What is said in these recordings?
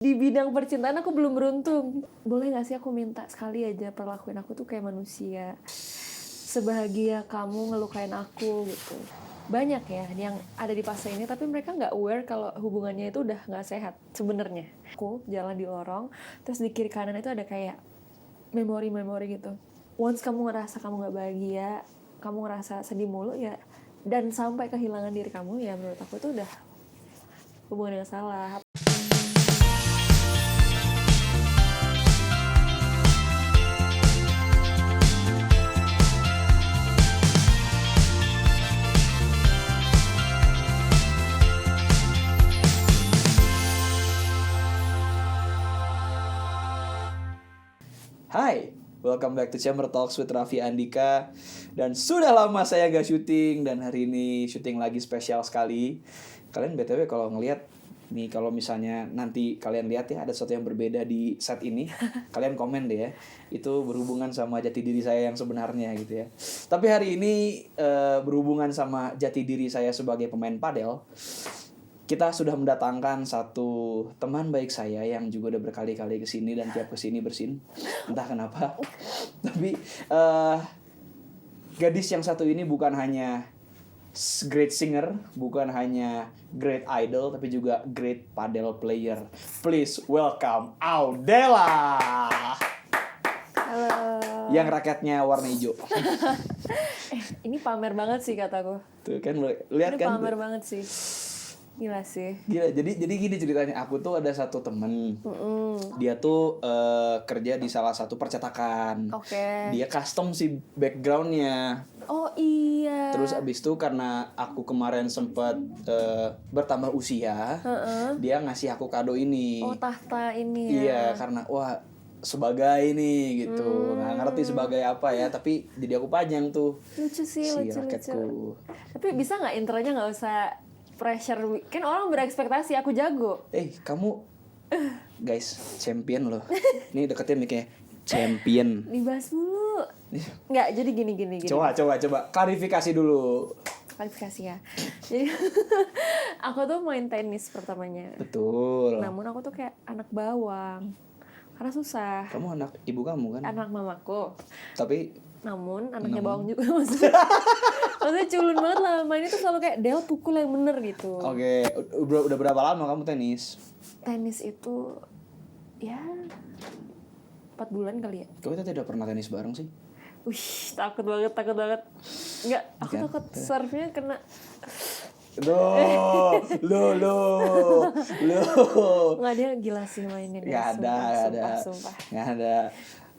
Di bidang percintaan aku belum beruntung. Boleh gak sih aku minta sekali aja perlakuin aku tuh kayak manusia. Sebahagia kamu ngelukain aku gitu. Banyak ya yang ada di fase ini tapi mereka gak aware kalau hubungannya itu udah gak sehat sebenarnya. Aku jalan di lorong, terus di kiri kanan itu ada kayak memori-memori gitu. Once kamu ngerasa kamu gak bahagia, kamu ngerasa sedih mulu ya, dan sampai kehilangan diri kamu, ya menurut aku itu udah hubungan yang salah. Hai, welcome back to Chamber Talks with Raffi Andika. Dan sudah lama saya gak syuting, dan hari ini syuting lagi spesial sekali. Kalian BTW kalau ngelihat nih, kalau misalnya nanti kalian lihat ya ada sesuatu yang berbeda di set ini, kalian komen deh ya. Itu berhubungan sama jati diri saya yang sebenarnya gitu ya. Tapi hari ini berhubungan sama jati diri saya sebagai pemain padel. Kita sudah mendatangkan satu teman baik saya yang juga udah berkali-kali kesini dan tiap kesini bersin, entah kenapa. Tapi gadis yang satu ini bukan hanya great singer, bukan hanya great idol, tapi juga great padel player. Please welcome Audela. Halo. Yang rakyatnya warna hijau. Ini pamer banget sih kataku. Tuh kan, lihat Ini kan. pamer banget sih. Gila sih. Gila, jadi gini ceritanya. Aku tuh ada satu temen. Dia tuh kerja di salah satu percetakan. Oke. Dia custom sih backgroundnya. Oh iya. Terus abis itu karena aku kemarin sempat bertambah usia, dia ngasih aku kado ini. Oh, tahta ini ya. Iya, karena wah sebagai ini gitu. Nggak ngerti sebagai apa ya, tapi jadi aku panjang tuh. Lucu sih, Si lucu. raketku. Tapi bisa nggak intronya nggak usah pressure, kan orang berekspektasi aku jago. Kamu guys, champion loh. Nih deketin mic-nya. Champion. Dibahas mulu. Nggak, jadi gini. Coba klarifikasi dulu. Kualifikasi ya. Jadi aku tuh main tenis pertamanya. Betul. Namun aku tuh kayak anak bawang. Karena susah. Kamu anak ibu kamu kan? Anak mamaku. Tapi Namun anaknya bawang juga maksudnya. Maksudnya culun banget lah. Mainnya tuh selalu kayak Del pukul yang bener gitu. oke, udah berapa lama kamu tenis? Tenis itu ya 4 bulan kali ya. Kita tidak pernah tenis bareng sih. Wih, takut banget. Enggak, aku Kan? takut serve-nya kena. Loh. Nggak, dia gila sih mainnya. Nggak ada. Sumpah. Nggak ada.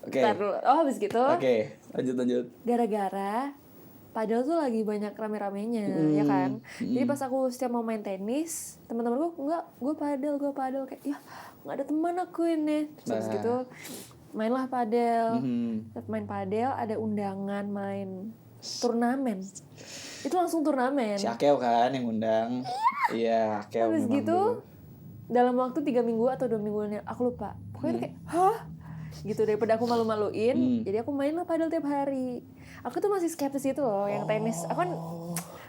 Oke. Ntar dulu. Oh, habis gitu. Oke, lanjut. Gara-gara padahal tuh lagi banyak rame-ramenya, ya kan. Jadi pas aku setiap mau main tenis, teman-temanku enggak, gue padel kayak ya nggak ada teman aku ini. Terus gitu mainlah padel. Main padel, ada undangan main turnamen. Itu langsung turnamen. Si Akeo kan yang undang. Iya, Akeo. Habis gitu dalam waktu 3 minggu atau 2 mingguan aku lupa. Pokoknya tuh kayak hah? Gitu, daripada aku malu-maluin, jadi aku main lah padel tiap hari. Aku tuh masih skeptis itu loh yang tenis. Aku kan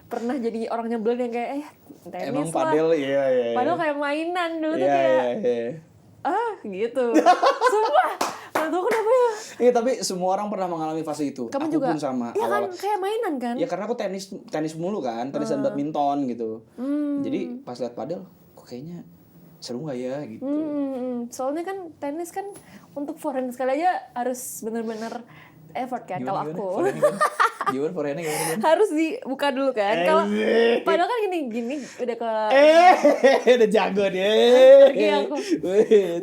pernah jadi orang nyebelin yang kayak tenis emang lah. padel iya. Padahal kayak mainan dulu tuh Iya, kayak iya. gitu. Sumpah. Gak tau kenapa ya. Iya, tapi semua orang pernah mengalami fase itu. Kamu aku juga pun sama. ya kan kayak mainan kan. Ya karena aku tenis mulu kan, tenis dan badminton gitu. Jadi pas liat padel, kok kayaknya seru gak ya gitu. Soalnya kan tenis kan untuk forehand sekali aja harus bener-bener effort kan. Kalau aku Gimana forehandnya gimana? harus dibuka dulu kan. Kalau padahal kan gini udah ke Udah jago dia. pergi aku.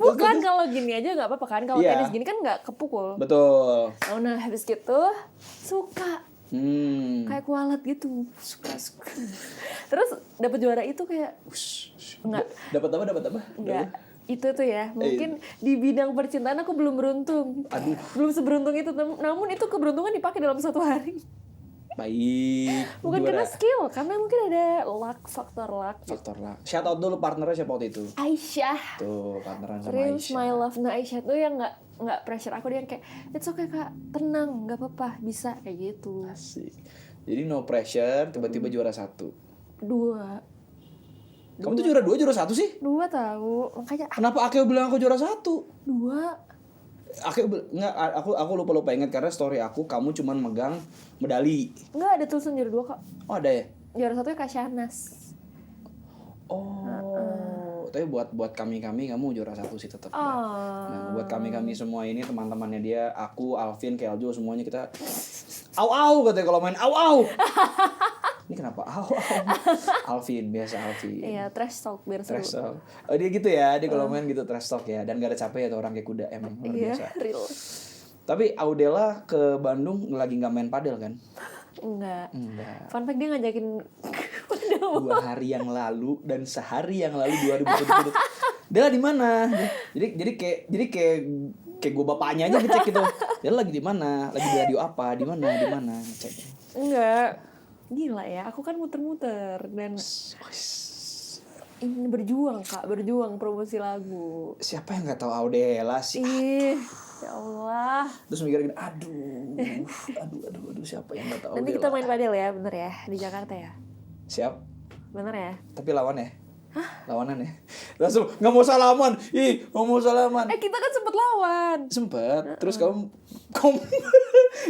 Bukan kalau gini aja nggak apa-apa kan. Kalau tenis gini kan nggak kepukul. Betul. Nah habis gitu suka kayak kualat gitu, suka. Terus dapet juara itu kayak enggak. Dapat apa? Enggak. Itu tuh ya, mungkin di bidang percintaan aku belum beruntung. Aduh. Belum seberuntung itu, namun itu keberuntungan dipakai dalam 1 hari. Baik. Bukan karena skill, karena mungkin ada faktor luck. Faktor lah. Shout out dulu partnernya siapa waktu itu? Aisyah. Tuh, partneran sama Serius, Aisyah. my love. Nah, Aisyah tuh yang nggak pressure aku, dia yang kayak it's okay kak, tenang, nggak apa-apa, bisa kayak gitu. Asik. Jadi no pressure, tiba-tiba juara 1. 2. Kamu tuh juara 2, juara 1 sih? 2 tahu. Makanya Kenapa Akeo bilang aku juara 1? 2. Enggak, aku lupa ingat karena story aku kamu cuman megang medali. Enggak ada tulisan juara 2 kok. Oh, ada ya? Juara 1-nya Kak Syahnas. Oh, tapi buat kami kamu juara 1 sih tetap. Nah, buat kami semua ini teman-temannya dia, aku, Alvin, Keljo, semuanya kita au katanya kalau main au. Ini kenapa au? Alvin, biasa Alvin. Iya, trash talk biar seru. Trash talk. Oh, dia gitu ya, dia kalau main gitu trash talk ya, dan gak ada capek ya tuh orang kayak kuda, emang luar Iya, biasa. real. Tapi Audela ke Bandung lagi nggak main padel kan? Enggak. Enggak. Fun fact dia ngajakin 2 hari yang lalu dan sehari yang lalu 2020. Dela di mana? Jadi kayak gue bapaknya aja ngecek gitu. Dela lagi di mana? Lagi di radio apa? Di mana? Ngecek. Enggak. Gila ya, aku kan muter-muter dan ini berjuang Kak, berjuang promosi lagu. Siapa yang nggak tahu Audela sih? Ih, ya Allah. Terus mikir gini, aduh, siapa yang nggak tahu Nanti Audela? kita main padel ya, bener ya, di Jakarta ya. Siap. Bener ya? Tapi lawan ya? Lawanan ya? Langsung nggak mau salaman. Nggak mau salaman. Kita kan sempet lawan. Sempet. Terus kamu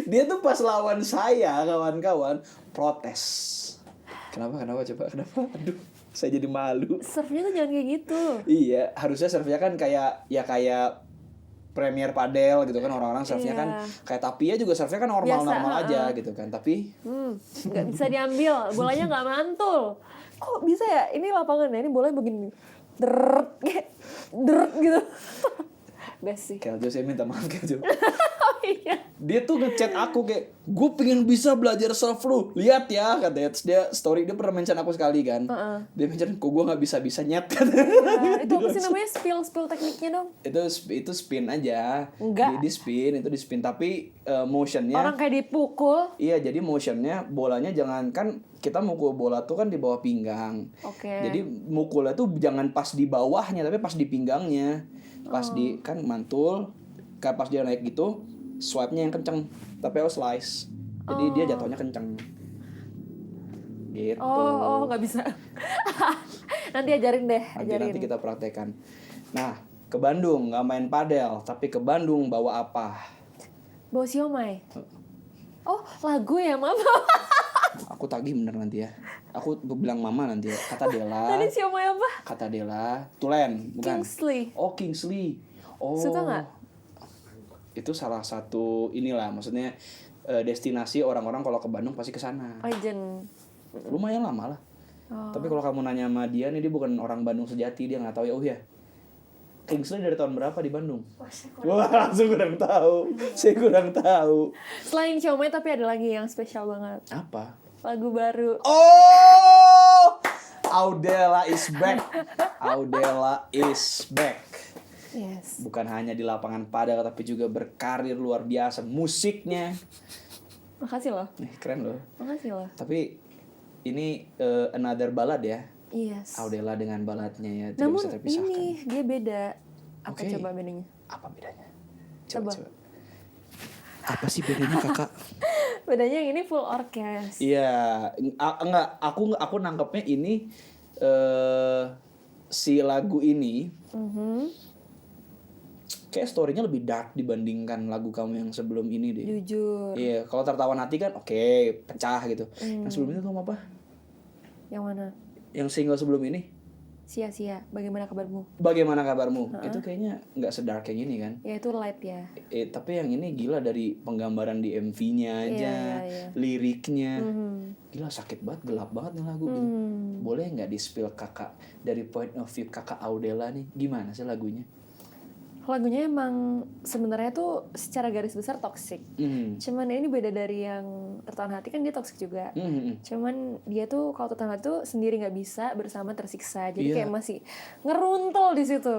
dia tuh pas lawan saya, kawan-kawan, protes. Kenapa coba? Aduh, saya jadi malu. Serve-nya tuh jangan kayak gitu. Iya, harusnya serve-nya kan kayak Premier Padel gitu kan, orang-orang serve-nya kan kayak Tapia juga serve-nya kan normal aja gitu kan. Tapi Nggak bisa diambil, bolanya nggak mantul. Kok bisa ya? Ini lapangan ya, ini bolanya begini. Deret gitu. Best sih. Keljo, saya minta maaf Keljo. Oh iya. Dia tuh ngechat aku kayak, gue pengen bisa belajar serve lu, lihat ya katanya. Terus dia story, dia pernah mention aku sekali kan. Dia mention, kok gue nggak bisa nyet kan. Itu apa sih namanya, spill tekniknya dong? Itu spin aja. Enggak. Di spin tapi motionnya. Orang kayak dipukul. Iya, jadi motionnya bolanya jangan, kan kita mukul bola tuh kan di bawah pinggang. Oke. Jadi mukulnya tuh jangan pas di bawahnya, tapi pas di pinggangnya. Pas di kan mantul, kan pas dia naik gitu, swipe-nya yang kenceng, tapi harus slice. Jadi dia jatuhnya kenceng. Gitu. Oh, nggak bisa. Nanti ajarin deh, Nanti kita praktekkan. Nah, ke Bandung nggak main padel, tapi ke Bandung bawa apa? Bawa siomay. Oh, lagu ya, maaf. Aku tagih bener nanti ya. Aku bilang mama nanti ya. Kata Dela. Tadi siomay apa? Kata Dela. Tulen, bukan? Kingsley. Oh, Kingsley. Oh. Suka nggak? Itu salah satu inilah, maksudnya destinasi orang-orang kalau ke Bandung pasti ke sana. Legend. Lumayan lama lah. Tapi kalau kamu nanya sama dia nih, dia bukan orang Bandung sejati, dia nggak tahu ya. Oh ya, Kingsley dari tahun berapa di Bandung? Wah, langsung kurang tahu. Saya kurang tahu. Selain siomay tapi ada lagi yang spesial banget. Apa? Lagu baru. Oh, Audela is back. Audela is back. Yes. Bukan hanya di lapangan padel, tapi juga berkarir luar biasa musiknya. Makasih loh. Keren loh. Makasih loh. Tapi ini another ballad ya. Yes. Audela dengan baladnya ya, tidak Namun bisa terpisahkan. ini dia beda. Apa Oke. coba bedanya? Apa bedanya? Coba. Apa sih bedanya kakak? Bedanya yang ini full orkes. Iya, enggak. Aku nangkepnya ini si lagu ini kayak story-nya lebih dark dibandingkan lagu kamu yang sebelum ini deh. Jujur. Iya, kalau tertawan hati kan oke, pecah gitu. Yang sebelum itu kamu apa? Yang mana? Yang single sebelum ini? Sia-sia. Bagaimana kabarmu? Bagaimana kabarmu? Itu kayaknya nggak sedark yang ini kan? Ya itu light ya. Tapi yang ini gila, dari penggambaran di MV-nya aja, Iya. liriknya, gila sakit banget, gelap banget nih lagu gitu. Boleh nggak di-spill kakak dari point of view kakak Audela nih, gimana sih lagunya? Lagunya emang sebenarnya tuh secara garis besar toxic. Cuman ini beda dari yang tertawan hati, kan dia toxic juga. Cuman dia tuh kalau tertawan hati tuh sendiri nggak bisa, bersama tersiksa. Jadi kayak masih ngeruntul di situ.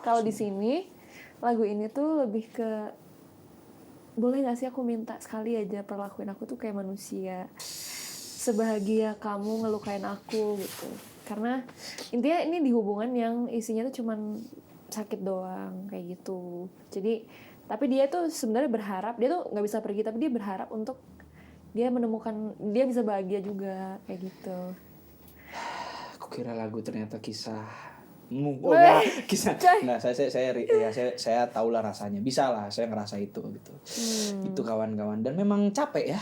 Kalau di sini lagu ini tuh lebih ke, boleh nggak sih aku minta sekali aja perlakuin aku tuh kayak manusia. Sebahagia kamu ngelukain aku gitu. Karena intinya ini di hubungan yang isinya tuh cuman sakit doang kayak gitu. Jadi tapi dia tuh sebenarnya berharap, dia tuh nggak bisa pergi tapi dia berharap untuk dia menemukan, dia bisa bahagia juga kayak gitu. Kok kira lagu ternyata kisahmu. Oh Weh, enggak, kisah. coy. Enggak, saya tahu lah rasanya. Bisa lah saya ngerasa itu gitu. Itu kawan-kawan, dan memang capek ya.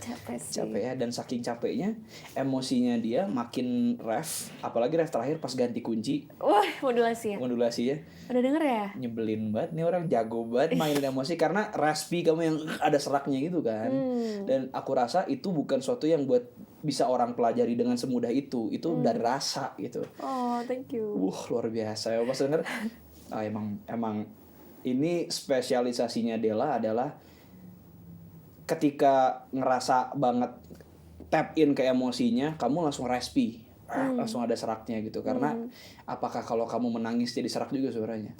Capek sih. Capek ya, dan saking capeknya emosinya dia makin ref, apalagi ref terakhir pas ganti kunci Wah, modulasi ya. modulasi ya, Udah denger ya? nyebelin banget nih orang, jago banget mainin emosi karena raspy kamu yang ada seraknya gitu kan. Dan aku rasa itu bukan suatu yang buat bisa orang pelajari dengan semudah itu dari rasa gitu. Oh, thank you. Luar biasa ya pas denger. Emang ini spesialisasinya Della adalah ketika ngerasa banget tap in ke emosinya, kamu langsung raspy, langsung ada seraknya gitu. Karena apakah kalau kamu menangis jadi serak juga suaranya?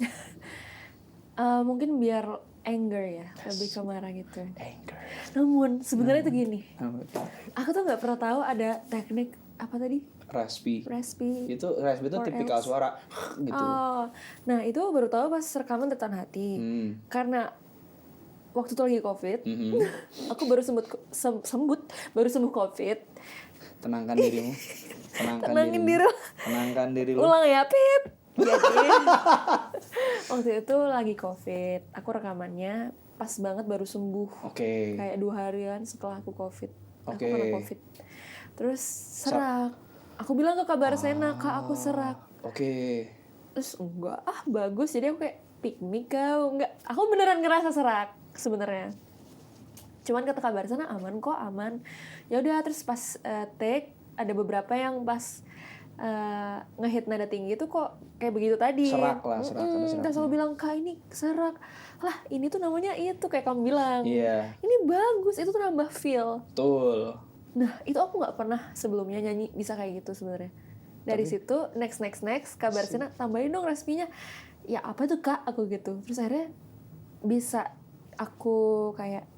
Mungkin biar anger ya, lebih ke marah gitu. Anger. Namun sebenarnya tuh gini, aku tuh nggak pernah tahu ada teknik apa tadi? Raspy. Raspy. Itu raspy itu Or tipikal else. suara gitu. Oh, nah itu baru tahu pas rekaman Tertahan Hati. Karena waktu itu lagi COVID, aku baru baru sembuh COVID. Tenangkan dirimu. Tenangin diri. Tenangkan diri lu. Ulang ya, Pip. Jadi waktu itu lagi COVID, aku rekamannya pas banget baru sembuh. Oke. Kayak 2 harian setelah aku COVID. Aku Oke. kena COVID. Terus serak. Aku bilang ke kabar Sena, Kak aku serak. Oke. Terus enggak, bagus. Jadi aku kayak pick me kau. Enggak, aku beneran ngerasa serak sebenarnya. Cuman kata kabar Sena aman kok, aman. Ya udah, terus pas take ada beberapa yang pas ngehit nada tinggi itu kok kayak begitu tadi. Serak lah, serak. Ada seraknya. Kita selalu bilang, Kak ini serak. Lah ini tuh namanya itu, kayak kamu bilang. Iya. Ini bagus, itu tuh nambah feel. Betul. Nah itu aku nggak pernah sebelumnya nyanyi bisa kayak gitu sebenarnya. Dari situ next kabar Sena tambahin dong raspinya. Ya apa tuh Kak, aku gitu. Terus akhirnya bisa aku kayak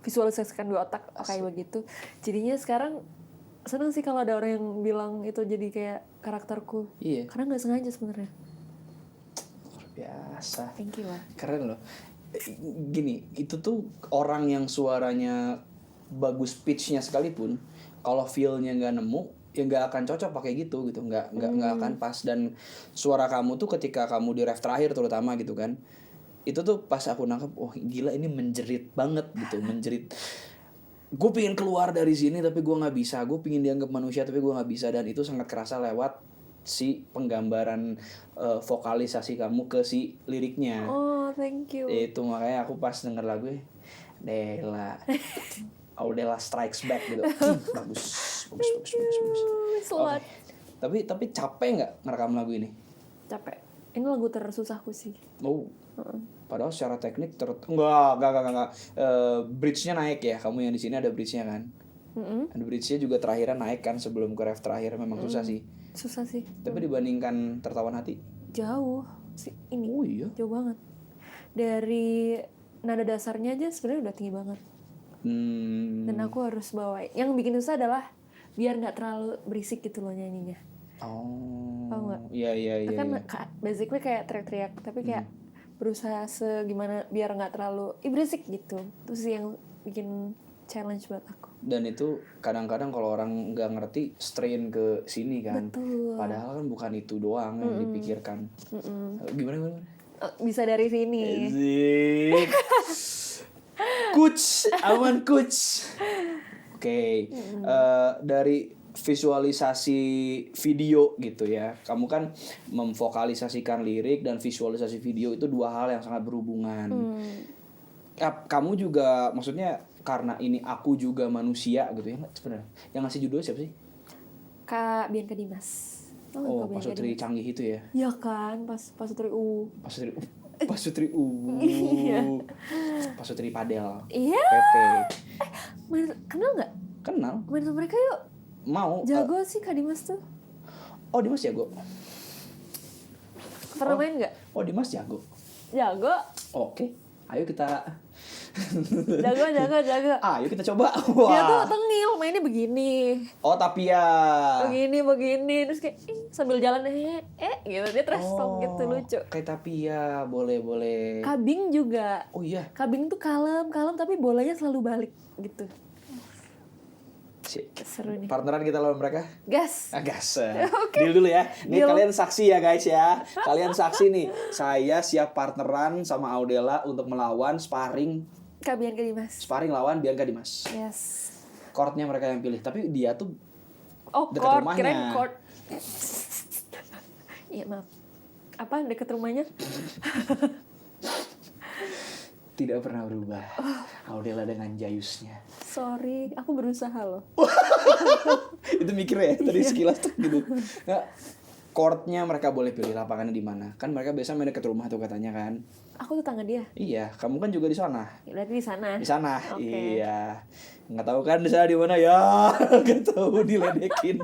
visualisasikan di otak kayak begitu. Jadinya sekarang seneng sih kalau ada orang yang bilang itu jadi kayak karakterku. Iya. Karena nggak sengaja sebenarnya. Luar biasa. Thank you lah. Keren loh. Gini, itu tuh orang yang suaranya bagus pitch-nya sekalipun, kalau feel-nya nggak nemu, ya nggak akan cocok pakai gitu, nggak akan pas. Dan suara kamu tuh ketika kamu di ref terakhir terutama gitu kan, itu tuh pas aku nangkep, oh gila ini menjerit banget gitu, menjerit. Gue pengen keluar dari sini tapi gue nggak bisa, gue pengen dianggap manusia tapi gue nggak bisa, dan itu sangat kerasa lewat si penggambaran vokalisasi kamu ke si liriknya. Oh thank you. Itu makanya aku pas denger lagu Della, Della Strikes Back gitu. Bagus. Selamat. Tapi capek nggak ngerekam lagu ini? Capek. Ini lagu tersusahku sih. Oh. Padahal secara teknik enggak. Bridge-nya naik ya. Kamu yang di sini ada bridge-nya kan? Ada bridge-nya juga terakhiran naik kan sebelum ke ref terakhir, memang susah sih. Susah sih. Tapi dibandingkan Tertawan Hati Jauh sih ini. Oh iya. Jauh banget. Dari nada dasarnya aja sebenarnya udah tinggi banget. Dan aku harus bawa. Yang bikin susah adalah biar nggak terlalu berisik gitu loh nyanyinya. Oh. Tahu nggak? Iya. Itu kan basically kayak teriak-teriak, tapi kayak berusaha segimana biar nggak terlalu berisik gitu. Itu sih yang bikin challenge buat aku. Dan itu kadang-kadang kalau orang nggak ngerti strain ke sini kan. Betul. Padahal kan bukan itu doang yang dipikirkan. Gimana? Bisa dari sini. Zik. Coach, aman coach. Oke. Dari visualisasi video gitu ya. Kamu kan memvokalisasikan lirik dan visualisasi video itu dua hal yang sangat berhubungan. Kamu juga maksudnya karena ini aku juga manusia gitu ya sebenarnya. Yang ngasih judul siapa sih? Kak Bianca Dimas. Oh, Pasutri Canggih itu ya. Iya kan, Pasutri U. Pasutri U. Iya. Pasutri Padel. Iya. PP. Kenal nggak? Kenal. Main sama mereka yuk. Mau. Jago sih Kak Dimas tuh. Oh, Dimas jago. Pernah main nggak? Oh, Dimas jago. Jago. Oke. Ayo kita Jago. Ayo kita coba. Dia tuh Wah. tengil, mainnya begini. Oh, tapi ya. Begini. Terus kayak sambil jalan gitu. Dia trash talk gitu, lucu. Kayak tapi ya, boleh. Kabing juga. Oh iya. Kabing tuh kalem, tapi bolanya selalu balik gitu. Cik. Seru nih. Partneran kita lawan mereka? Gas. Gas. Deal dulu ya. Nih Deal. kalian saksi ya guys ya. Kalian saksi nih. Saya siap partneran sama Audela untuk melawan sparring Kak Bianca Dimas. lawan Bianca Dimas. Yes. Courtnya mereka yang pilih. Tapi dia tuh Oh, dekat court, rumahnya. kirain court. Iya, maaf. Apa dekat rumahnya? tidak pernah berubah. Audela dengan jayusnya. Sorry, aku berusaha loh. Itu mikir ya tadi sekilas tuh gitu. Nah, courtnya mereka boleh pilih lapangannya di mana. Kan mereka biasa main dekat rumah tuh katanya kan. Aku tetangga dia. Iya, kamu kan juga di sana. Berarti di sana. Di sana. Oke. Iya. Nggak tahu kan di sana di mana ya. Nggak tahu diledekin.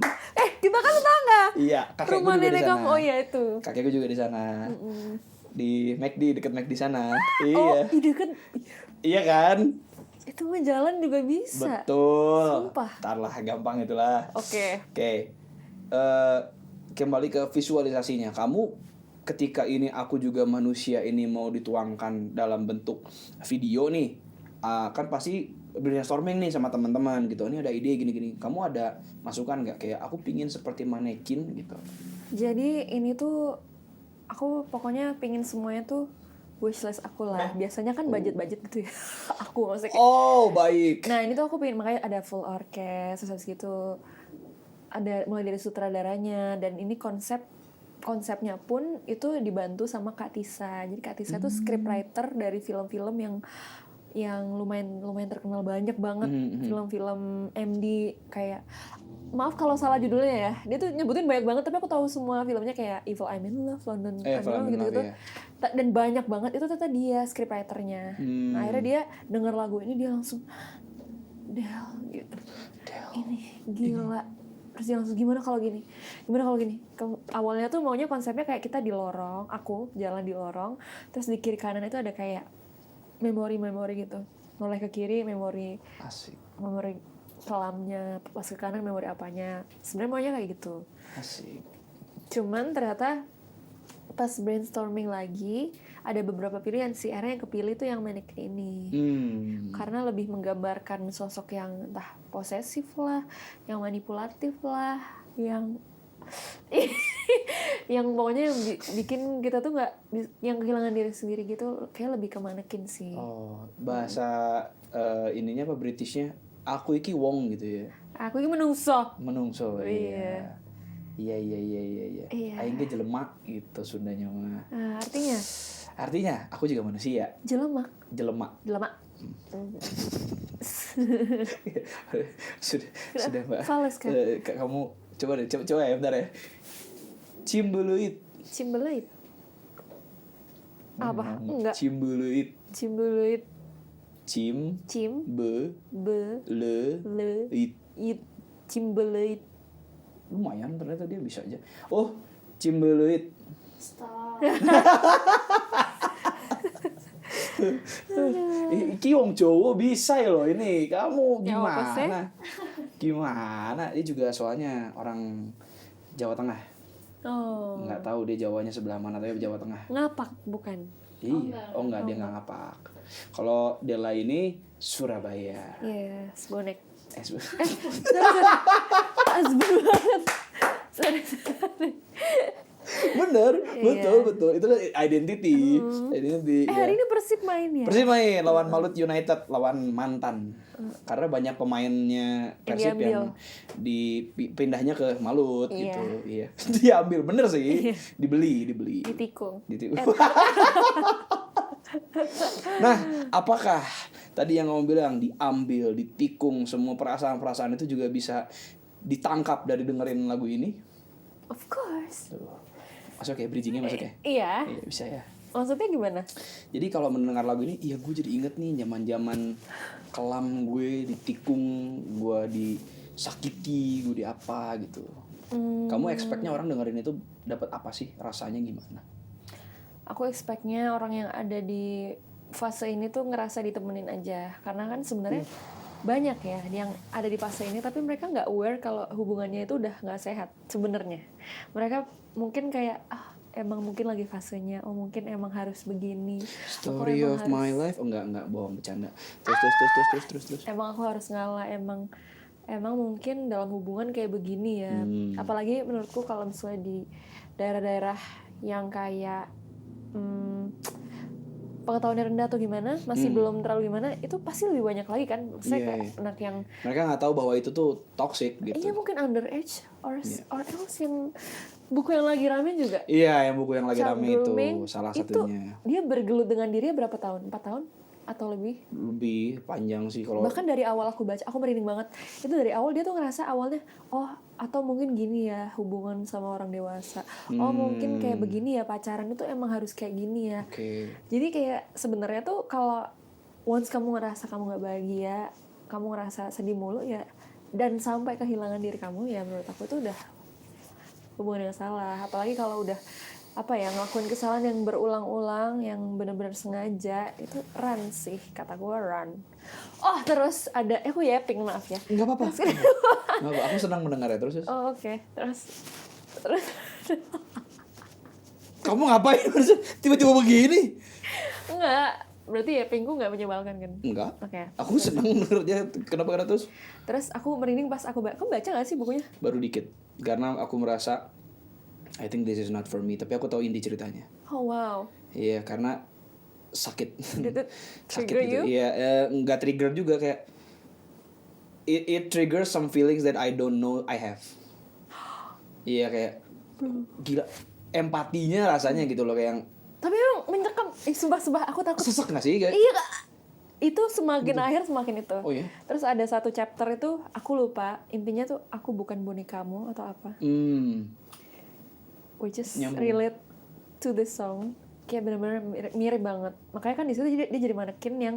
Kita kan tetangga. Iya, kakekku Rumah juga di nenek sana. kamu. Oh iya itu. Kakekku juga di sana. Di McD, deket McD sana. Oh, Iya. deket. Iya kan? Itu mah jalan juga bisa. Betul. Sumpah. Ntar lah, gampang itulah. Oke. Oke. Kembali ke visualisasinya. Kamu ketika ini aku juga manusia ini mau dituangkan dalam bentuk video nih. Kan pasti brainstorming nih sama teman-teman gitu. Ini ada ide gini-gini. Kamu ada masukan nggak? Kayak aku pingin seperti manekin gitu. Jadi ini tuh aku pokoknya pingin semuanya tuh wishlist aku lah. Biasanya kan budget-budget gitu ya. Aku maksudnya kayak, Oh, baik. nah ini tuh aku pengen, makanya ada full orkes, terus habis gitu ada mulai dari sutradaranya, dan ini konsepnya pun itu dibantu sama Kak Tisa. Jadi Kak Tisa tuh scriptwriter dari film-film yang lumayan terkenal, banyak banget film-film MD, kayak maaf kalau salah judulnya ya. Dia tuh nyebutin banyak banget, tapi aku tahu semua filmnya kayak Evil I'm in Love, London London gitu-gitu. Love, Dan banyak banget itu ternyata dia scriptwriternya. Nah, akhirnya dia denger lagu ini, dia langsung Del gitu. Ini gila. Terus dia langsung gimana kalau gini? Awalnya tuh maunya konsepnya kayak kita di lorong, aku jalan di lorong, terus di kiri kanan itu ada kayak memori gitu. Noleh ke kiri memori kelamnya, pas ke kanan memori apanya. Sebenarnya maunya kayak gitu. Asik. Cuman ternyata pas brainstorming lagi ada beberapa pilihan sih. Akhirnya yang kepilih tuh yang mannequin ini. Karena lebih menggambarkan sosok yang entah posesif lah, yang manipulatif lah, yang yang pokoknya yang bikin kita tuh nggak, yang kehilangan diri sendiri gitu, kayak lebih ke mannequin sih. Oh, bahasa ininya apa Britishnya? Aku iki wong gitu ya. Aku ini menungso. Iya. Iya. Aing ge jelema gitu Sundanya mah. Artinya aku juga manusia. Jelema. sudah Mbak. Fales kan? Kamu coba ya bentar ya. Cimbuluit. Apa? Enggak. Cimbuluit. Cim. Be. Le. It. Cimbeluit. Lumayan ternyata dia bisa aja. Oh, Cimbeluit. Stop. Iki wong Jawa bisa ya loh ini. Kamu Ya, apa sih? Gimana? Dia juga soalnya orang Jawa Tengah. Oh. Nggak tahu dia Jawanya sebelah mana, tapi Jawa Tengah. Ngapak bukan? Iya. Oh enggak, dia nggak ngapak. Kalau Della ini Surabaya. Yes, bonek. Sorry. Asbun banget. Sorry. Bener, betul. Itu kan identity. Hari ini Persib main ya? Persib main lawan Malut United, lawan mantan. Karena banyak pemainnya Persib yang dipindahnya ke Malut gitu. Iya. Diambil, bener sih. Dibeli. Ditikung. Nah, apakah tadi yang kamu bilang diambil, ditikung, semua perasaan-perasaan itu juga bisa ditangkap dari dengerin lagu ini? Of course. Masuk ya, bridgingnya masuk ya? Iya. Iya, bisa ya. Maksudnya gimana? Jadi kalau mendengar lagu ini, iya gue jadi inget nih zaman-zaman kelam gue ditikung, gue disakiti, gue di apa gitu. Kamu expect-nya orang dengerin itu dapat apa sih? Rasanya gimana? Aku expect-nya orang yang ada di fase ini tuh ngerasa ditemenin aja. Karena kan sebenarnya banyak ya yang ada di fase ini, tapi mereka nggak aware kalau hubungannya itu udah nggak sehat sebenarnya. Mereka mungkin kayak emang mungkin lagi fasenya, mungkin emang harus begini. Story of my life. Oh enggak bohong, bercanda. Terus. Emang aku harus ngalah, emang emang mungkin dalam hubungan kayak begini ya. Apalagi menurutku kalau misalnya di daerah-daerah yang kayak pengetahuannya rendah atau gimana, masih belum terlalu gimana, itu pasti lebih banyak lagi kan. Maksudnya kayak anak yang mereka nggak tahu bahwa itu tuh toxic gitu. iya mungkin underage or else yang buku yang lagi rame juga. Iya, yang buku yang lagi Child rame itu grooming, salah itu satunya. dia bergelut dengan dirinya berapa tahun? 4 tahun atau lebih? Lebih panjang sih kalau. Bahkan dari awal aku baca, aku merinding banget. Itu dari awal dia tuh ngerasa awalnya, oh atau mungkin gini ya hubungan sama orang dewasa. Oh mungkin kayak begini ya pacaran itu emang harus kayak gini ya. Oke. Jadi kayak sebenarnya tuh kalau once kamu ngerasa kamu nggak bahagia, kamu ngerasa sedih mulu ya, dan sampai kehilangan diri kamu ya menurut aku itu udah hubungan yang salah. Apalagi kalau udah apa ya ngelakuin kesalahan yang berulang-ulang, yang benar-benar sengaja, itu run sih kata gue run. Oh terus ada, aku yapping maaf ya. Nggak apa-apa. Nggak apa, aku senang mendengarnya terus. Oh oke. Terus Kamu ngapain tiba-tiba begini? enggak, berarti yappingku nggak menyebalkan kan? Enggak. Oke. Aku senang mendengarnya. Kenapa karena terus? Terus aku merinding pas aku kamu baca nggak sih bukunya? Baru dikit. Karena aku merasa I think this is not for me. Tapi aku tahu inti ceritanya. Oh wow. Iya, karena sakit. Did it Sakit trigger gitu. you? Iya, nggak trigger juga kayak it triggers some feelings that I don't know I have. Iya kayak gila empatinya rasanya gitu loh kayak yang Tapi emang mencekam. Sumpah aku takut. sesek nggak sih kayak? Iya Kak. Itu semakin akhir semakin itu. Oh iya. Terus ada satu chapter itu aku lupa intinya tuh aku bukan bonekamu atau apa. Which is Nyambung. relate to the song. Kayak benar-benar mirip banget. Makanya kan di situ dia jadi manekin yang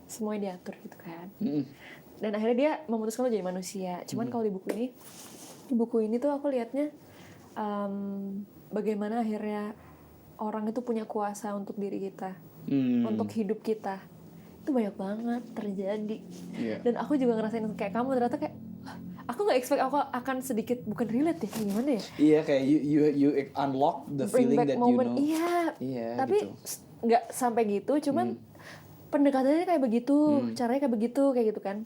semuanya diatur gitu kan. Dan akhirnya dia memutuskan untuk jadi manusia. Cuman kalau di buku ini tuh aku liatnya bagaimana akhirnya orang itu punya kuasa untuk diri kita, untuk hidup kita. Itu banyak banget terjadi. Iya. Dan aku juga ngerasain kayak kamu ternyata kayak aku nggak expect aku akan sedikit bukan relate ya gimana ya? Iya kayak you unlock the Bring feeling back that moment. you know. Iya. Iya, Tapi gitu. nggak sampai gitu, cuman pendekatannya kayak begitu, caranya kayak begitu kayak gitu kan.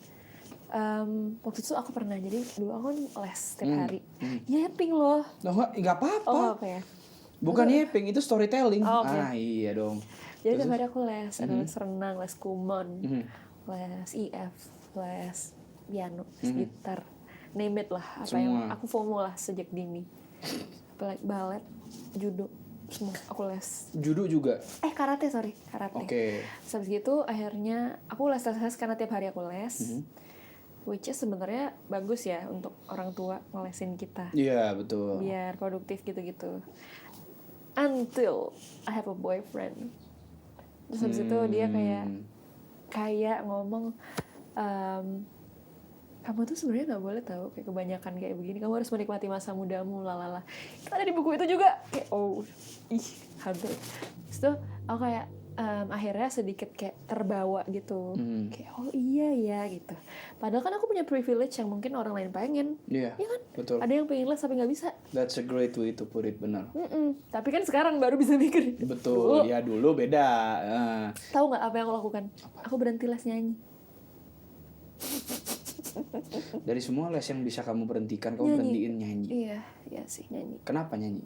Waktu itu aku pernah jadi dulu aku kan les setiap hari. Yapping loh. Loh, nggak apa-apa. Oh apa ya? Bukan yapping, itu storytelling. Oh, okay. Iya dong. Jadi tiap hari aku les, ada les renang, les kumon, les IF, les piano, les gitar, name it lah, apa yang Semua. aku FOMO lah sejak dini. Apalagi balet, judo, semua aku les. Judo juga. Karate. Oke. Terus habis gitu akhirnya aku les karena tiap hari aku les. Which is sebenarnya bagus ya untuk orang tua ngelesin kita. Iya, betul. Biar produktif gitu-gitu. Until I have a boyfriend. Terus habis itu dia kayak ngomong kamu tuh sebenarnya nggak boleh tahu kayak kebanyakan kayak begini, kamu harus menikmati masa mudamu lalala. Itu ada di buku itu juga kayak hampir. Terus tuh aku kayak akhirnya sedikit kayak terbawa gitu, kayak oh iya ya gitu. Padahal kan aku punya privilege yang mungkin orang lain pengen. Iya. Iya kan? Betul. Ada yang pengen les tapi nggak bisa. That's a great way to put it, benar. Tapi kan sekarang baru bisa mikir. Betul. Ya dulu beda. Tahu nggak apa yang aku lakukan? Aku berhenti les nyanyi. Dari semua les yang bisa kamu berhentikan, kamu berhentiin nyanyi. Iya sih nyanyi. Kenapa nyanyi?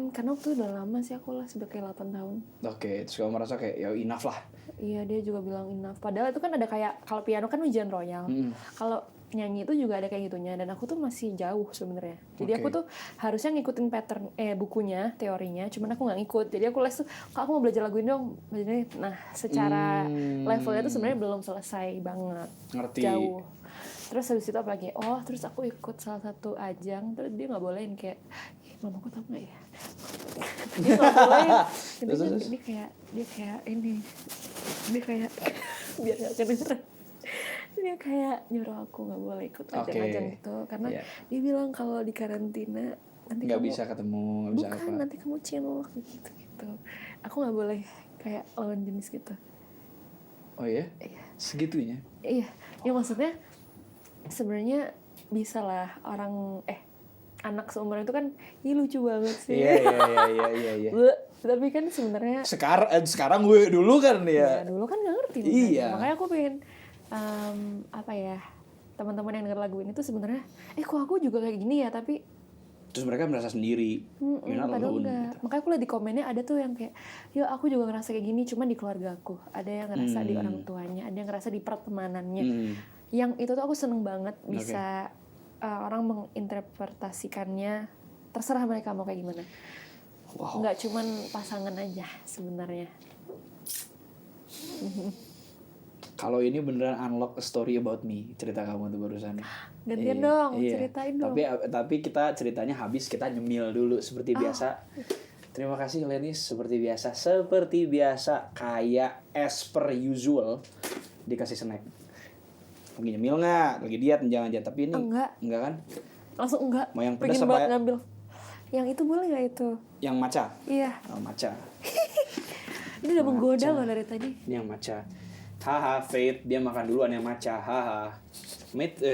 Karena waktu itu udah lama sih aku les, udah kayak 8 tahun. Oke, terus kamu merasa kayak ya enough lah. Iya, dia juga bilang enough. Padahal itu kan ada kayak, kalau piano kan ujian royal. Kalau nyanyi itu juga ada kayak gitunya. Dan aku tuh masih jauh sebenarnya. Jadi aku tuh harusnya ngikutin pattern, bukunya, teorinya. Cuman aku nggak ngikut. Jadi aku les tuh, kok aku mau belajar lagu ini dong. Nah, secara levelnya tuh sebenarnya belum selesai banget. Ngerti. Jauh. Terus habis itu apalagi, terus aku ikut salah satu ajang. Terus dia nggak bolehin kayak, mamaku tau nggak ya? Dia nggak bolehin. Dia kayak ini. Dia kayak biar nggak kedengeran. Dia kayak nyuruh aku nggak boleh ikut ajang-ajang itu karena dia bilang kalau di karantina nanti nggak kamu bisa ketemu, nggak bisa apa. Nanti kamu cinlok gitu. Aku nggak boleh kayak lawan jenis gitu. Oh iya? Segitunya? Iya. Ya maksudnya sebenarnya bisa lah orang anak seumuran itu kan lucu banget sih. Iya. Tapi kan sebenarnya sekarang gue dulu kan ya. Dulu kan nggak ngerti. Iya. Makanya aku pengen apa ya? teman-teman yang denger lagu ini tuh sebenarnya kok aku juga kayak gini ya, tapi Terus mereka merasa sendiri, you're not padahal alone enggak. gitu. Makanya aku lihat di komennya ada tuh yang kayak, yo aku juga ngerasa kayak gini, cuman di keluarga aku. Ada yang ngerasa di orang tuanya, ada yang ngerasa di pertemanannya. Yang itu tuh aku seneng banget bisa orang menginterpretasikannya, terserah mereka mau kayak gimana. Wow. Nggak cuman pasangan aja sebenarnya. Kalau ini beneran unlock a story about me, cerita kamu tuh barusan. Gantian dong, ceritain dong. Tapi kita ceritanya habis, kita nyemil dulu seperti biasa. Terima kasih Lenis, seperti biasa kayak as per usual dikasih snack. Lagi nyemil nggak? Lagi diet jangan, tapi ini enggak kan? Langsung enggak. Mau yang pedas pengen apa banget ya? ngambil. Yang itu boleh nggak itu? Yang matcha. Iya. Oh, matcha. Ini udah menggoda loh dari tadi. Ini yang matcha. Haha, Faith dia makan duluan yang matcha. Haha.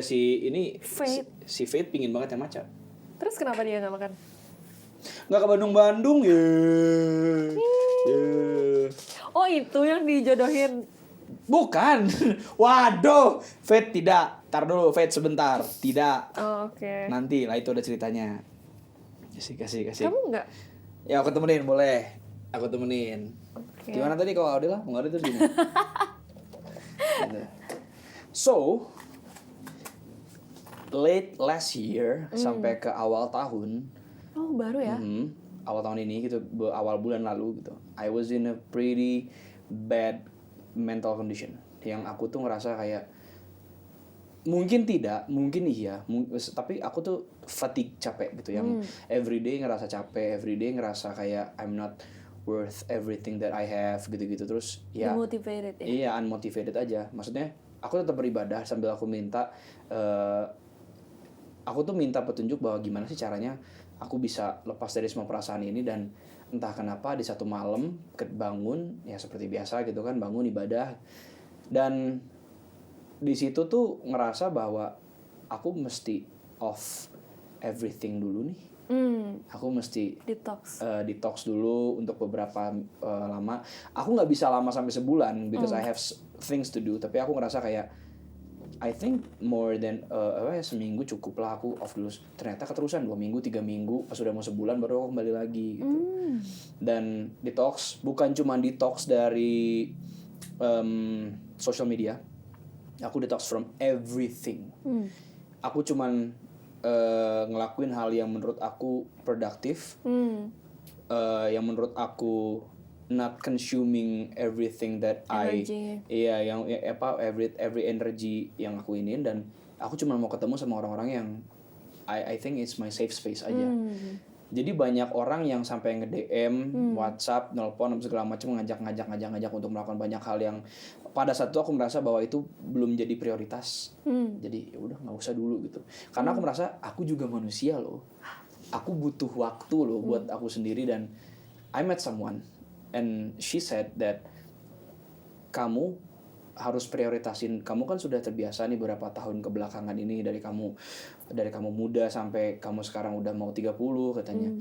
Si Faith pingin banget yang matcha. Terus kenapa dia nggak makan? Nggak ke Bandung ya. Oh itu yang dijodohin. Bukan. Waduh, Faith tidak. Tar dulu Faith sebentar. Tidak. Oh, oke. Nanti lah itu ada ceritanya. Kasih. Kamu nggak? Ya aku temenin boleh. Aku temenin. Oke. Gimana tadi kalau Audila? Mau itu gini. Gitu. So, late last year sampai ke awal tahun. Oh baru ya? Awal tahun ini gitu, awal bulan lalu gitu. I was in a pretty bad mental condition. Yang aku tuh ngerasa kayak mungkin tidak, mungkin iya, tapi aku tuh fatigue, capek gitu. Yang everyday ngerasa capek, everyday ngerasa kayak I'm not worth everything that I have gitu-gitu. Terus ya Demotivated ya? Iya, unmotivated aja. Maksudnya aku tetap beribadah sambil aku minta aku tuh minta petunjuk bahwa gimana sih caranya aku bisa lepas dari semua perasaan ini. Dan entah kenapa di satu malam bangun ya seperti biasa gitu kan, bangun ibadah, dan di situ tuh ngerasa bahwa aku mesti off everything dulu nih. Aku mesti detox dulu untuk beberapa lama. Aku nggak bisa lama sampai sebulan because I have things to do. Tapi aku ngerasa kayak I think more than seminggu cukup lah aku off dulu. Ternyata keterusan 2 minggu, 3 minggu, pas udah mau sebulan baru aku kembali lagi gitu. Dan detox bukan cuma detox dari social media. Aku detox from everything. Aku cuman ngelakuin hal yang menurut aku produktif, yang menurut aku not consuming everything that Energy. every energy yang aku inin. Dan aku cuma mau ketemu sama orang-orang yang I think it's my safe space aja. Jadi banyak orang yang sampai nge-DM, WhatsApp, nelpon, segala macam, ngajak untuk melakukan banyak hal yang pada saat itu aku merasa bahwa itu belum jadi prioritas. Jadi ya udah nggak usah dulu gitu. Karena aku merasa aku juga manusia loh. Aku butuh waktu loh buat aku sendiri. Dan I met someone and she said that kamu harus prioritasin, kamu kan sudah terbiasa nih beberapa tahun kebelakangan ini, dari kamu muda sampai kamu sekarang udah mau 30 katanya.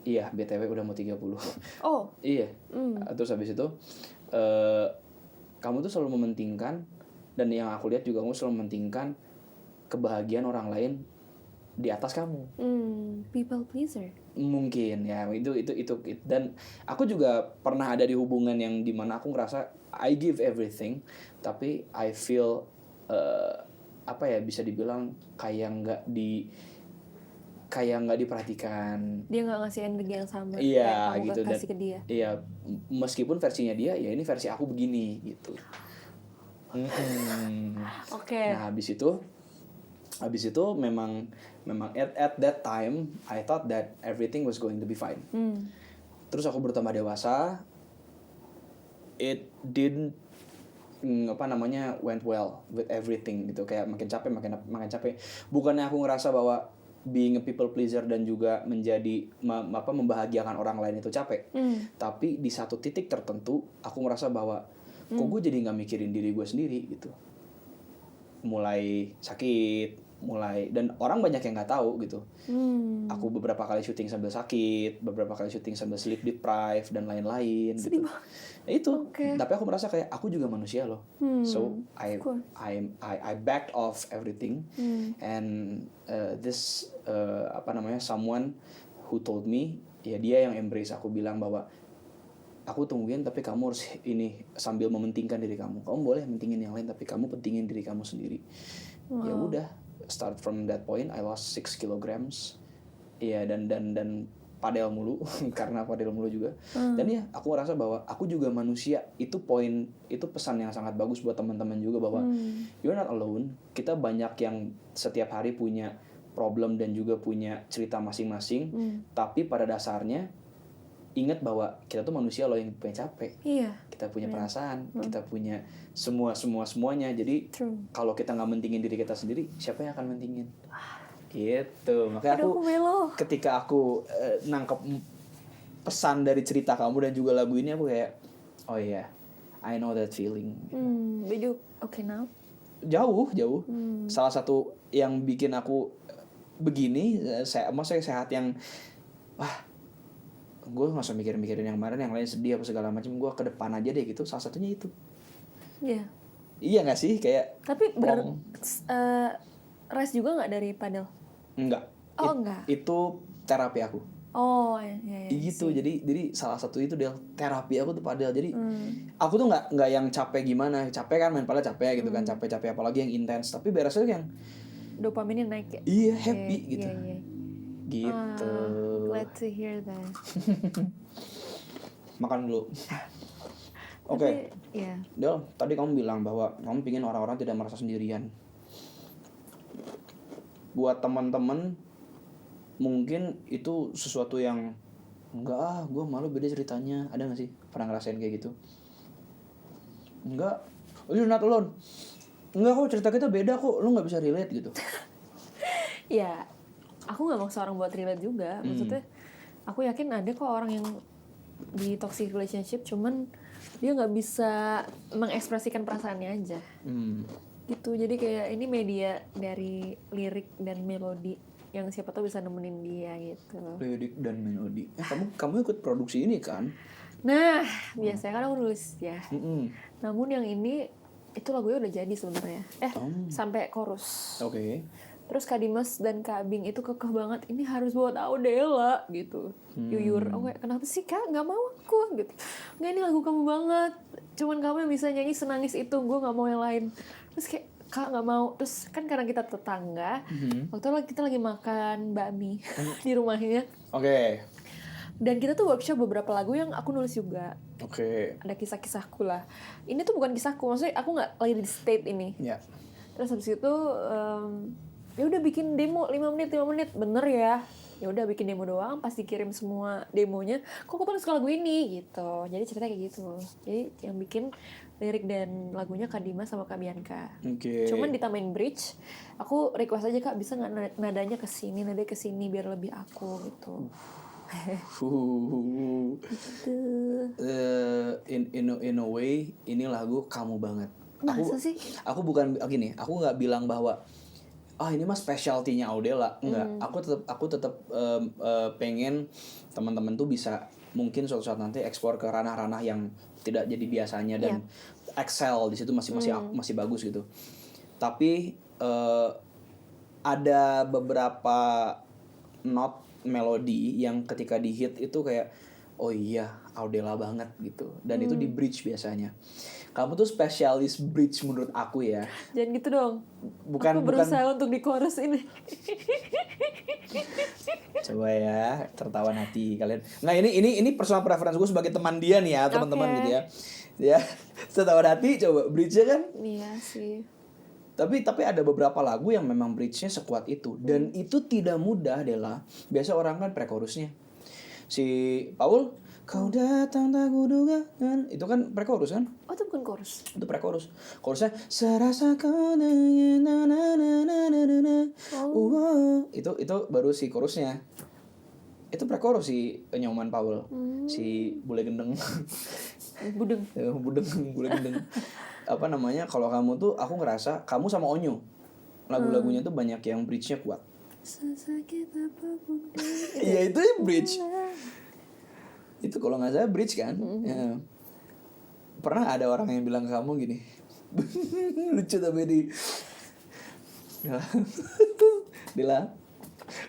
Iya, BTW udah mau 30. Oh. Iya. Terus habis itu kamu tuh selalu mementingkan, dan yang aku lihat juga kamu selalu mementingkan kebahagiaan orang lain di atas kamu. People pleaser. Mungkin ya itu. Dan aku juga pernah ada di hubungan yang dimana aku ngerasa I give everything, tapi I feel bisa dibilang kayak nggak diperhatikan. Dia nggak ngasih energi yang sama. Iya kayak gitu. kamu kasih ke dia. Iya, meskipun versinya dia ya ini versi aku begini gitu. Oke. Nah habis itu memang at that time I thought that everything was going to be fine. Terus aku bertambah dewasa, it didn't went well with everything gitu. Kayak makin capek. Bukannya aku ngerasa bahwa being a people pleaser dan juga menjadi membahagiakan orang lain itu capek. Tapi di satu titik tertentu aku ngerasa bahwa kok gue jadi nggak mikirin diri gue sendiri gitu. Mulai sakit, mulai, dan orang banyak yang nggak tahu gitu. Hmm. Aku beberapa kali syuting sambil sakit, beberapa kali syuting sambil sleep deprived dan lain-lain Sedih gitu. banget. Ya itu, Oke. tapi aku merasa kayak aku juga manusia loh. So of course. I backed off everything, and this someone who told me, ya dia yang embrace aku, bilang bahwa aku tungguin tapi kamu harus ini sambil mementingkan diri kamu. Kamu boleh mentingin yang lain tapi kamu pentingin diri kamu sendiri. Ya udah, start from that point I lost 6 kilograms. Iya, dan padel mulu karena padel mulu juga. Dan ya aku ngerasa bahwa aku juga manusia. Itu pesan yang sangat bagus buat teman-teman juga, bahwa you're not alone. Kita banyak yang setiap hari punya problem dan juga punya cerita masing-masing. Tapi pada dasarnya ingat bahwa kita tuh manusia loh yang punya capek. Iya. Kita punya perasaan, kita punya semuanya. Jadi kalau kita nggak mentingin diri kita sendiri, siapa yang akan mentingin? Gitu. Makanya Aduh, aku melo. ketika aku nangkep pesan dari cerita kamu dan juga lagu ini, aku kayak, oh iya, I know that feeling. But you okay now? Jauh. Salah satu yang bikin aku begini, maksudnya sehat yang, wah, gue nggak usah mikirin yang kemarin, yang lain sedih apa segala macam, gue ke depan aja deh gitu. Salah satunya itu. Iya. Iya nggak sih, kayak Tapi rest juga nggak dari padel? enggak. Enggak. Itu terapi aku. Oh, ya. Gitu. Jadi salah satu itu Del, terapi aku tuh padel. Jadi aku tuh nggak yang capek gimana, capek kan main padel capek gitu kan, capek apalagi yang intens. Tapi beresnya yang dopaminnya naik ya. Iya, happy gitu. Iya. Gitu. Glad to hear that. Makan dulu. Oke. Iya. Del, tadi kamu bilang bahwa kamu pingin orang-orang tidak merasa sendirian. Buat teman-teman mungkin itu sesuatu yang enggak, gue malu beda ceritanya. Ada gak sih pernah ngerasain kayak gitu? Enggak, you're not alone. Enggak kok, cerita kita beda kok, lu gak bisa relate gitu. Ya, aku gak maksa orang buat relate juga. Maksudnya aku yakin ada kok orang yang di toxic relationship, cuman dia gak bisa mengekspresikan perasaannya aja. Gitu, jadi kayak ini media dari lirik dan melodi yang siapa tahu bisa nemenin dia gitu. Lirik dan melodi. Kamu ikut produksi ini kan? Nah, biasanya kan aku nulis ya. Namun yang ini itu lagunya udah jadi sebenarnya. Sampai chorus. Oke. Terus Kak Dimas dan Kak Bing itu kekeh banget, ini harus buat Audela gitu. Yuyur, oh kenapa sih Kak? Gak mau aku gitu. Nggak, ini lagu kamu banget. Cuman kamu yang bisa nyanyi senangis itu, gue gak mau yang lain. Terus kayak, Kak gak mau. Terus kan karena kita tetangga, waktu itu kita lagi makan bakmi di rumahnya. Oke. Dan kita tuh workshop beberapa lagu yang aku nulis juga. Oke. Ada kisah-kisahku lah. Ini tuh bukan kisahku, maksudnya aku gak lagi di state ini. Ya. Terus habis itu ya udah bikin demo 5 menit bener ya udah bikin demo doang, pas dikirim semua demonya, kok paling suka lagu ini gitu. Jadi ceritanya kayak gitu. Jadi yang bikin lirik dan lagunya Kak Dimas sama Kak Bianca. Cuman ditambahin bridge, aku request aja Kak bisa nggak nadanya kesini, nadanya kesini biar lebih aku gitu. Gitu. In a way ini lagu kamu banget. Masa sih? Aku bukan gini, aku nggak bilang bahwa ini mah specialty-nya Audela, enggak. Aku tetap pengen teman-teman tuh bisa mungkin suatu saat nanti ekspor ke ranah-ranah yang tidak jadi biasanya dan excel di situ masih bagus gitu. Tapi ada beberapa not melodi yang ketika di hit itu kayak oh iya Audela banget gitu, dan itu di bridge biasanya. Kamu tuh spesialis bridge menurut aku ya. Jangan gitu dong. Bukan, aku berusaha untuk di chorus ini. Coba ya, tertawan hati kalian. Nah ini personal preference gue sebagai teman dia nih ya, teman-teman gitu ya. Ya, tertawan hati coba bridge-nya kan. Iya sih. Tapi ada beberapa lagu yang memang bridge-nya sekuat itu, dan itu tidak mudah Dela. Biasa orang kan pre-chorusnya. Si Paul, kau datang tak kuduga kan, itu kan pre-chorus kan? Oh itu bukan chorus. Itu pre-chorus. Chorusnya serasa kau dengan na na na na na na na. Itu baru si chorusnya. Itu pre-chorus si Nyoman Paul. Si bule gendeng. Budeng. Bule gendeng. Apa namanya? Kalau kamu tuh aku ngerasa kamu sama Onyo. lagu-lagunya tuh banyak yang bridge-nya kuat. Sesakit apapun Iya itu ya bridge. Itu kalau nggak salah bridge kan. Ya. Pernah ada orang yang bilang ke kamu gini, lucu tapi Dila,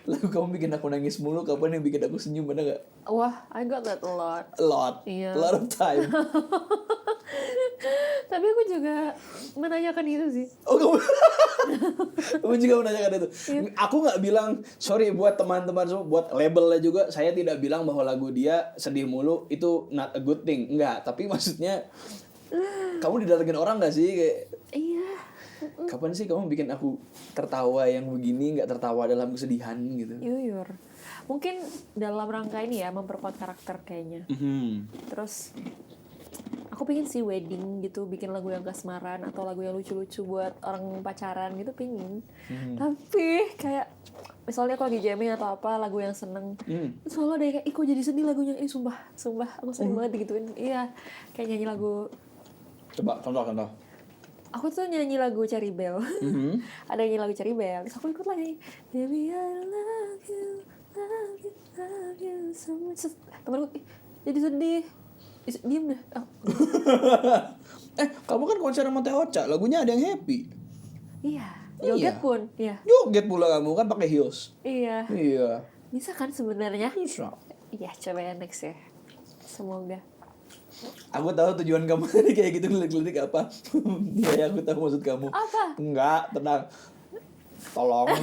lagu kamu bikin aku nangis mulu, kapan yang bikin aku senyum, ada nggak? Wah, I got that a lot. A lot, Iya. a lot of time. Tapi aku juga menanyakan itu sih. Oh kamu, kamu juga menanyakan itu. Aku nggak bilang, sorry buat teman-teman semua, buat labelnya juga, saya tidak bilang bahwa lagu dia sedih mulu itu not a good thing, enggak. Tapi maksudnya, kamu didatengin orang nggak sih kayak? Iya. Kapan sih kamu bikin aku tertawa yang begini, nggak tertawa dalam kesedihan gitu? Yuyur. Mungkin dalam rangka ini ya, memperkuat karakter kayaknya. Terus aku pengen sih wedding gitu, bikin lagu yang kasmaran atau lagu yang lucu-lucu buat orang pacaran gitu, pengen. Tapi kayak misalnya aku lagi jamming atau apa, lagu yang seneng, selalu ada yang kayak, ih kok jadi sedih lagunya ini, sumpah aku sering banget digituin. Iya, kayak nyanyi lagu. Coba contoh. Aku tuh nyanyi lagu Cherry Bell. Ada yang nyanyi lagu Cherry Bell, terus aku ikut lagi. Baby I love you so much. Terus temenku, ih, jadi sedih. Diem deh. Oh. Kamu kan konser sama Teh Ocha, lagunya ada yang happy. Iya. Joget pun. Iya. Joget pula kamu kan pakai heels. Iya. Iya. Bisa kan sebenarnya? Bisa. Iya, coba ya next ya. Semoga. Aku tahu tujuan kamu tadi kayak gitu ngelitik-ngelitik apa. Iya, aku tahu maksud kamu. Apa? Enggak, tenang. Tolong.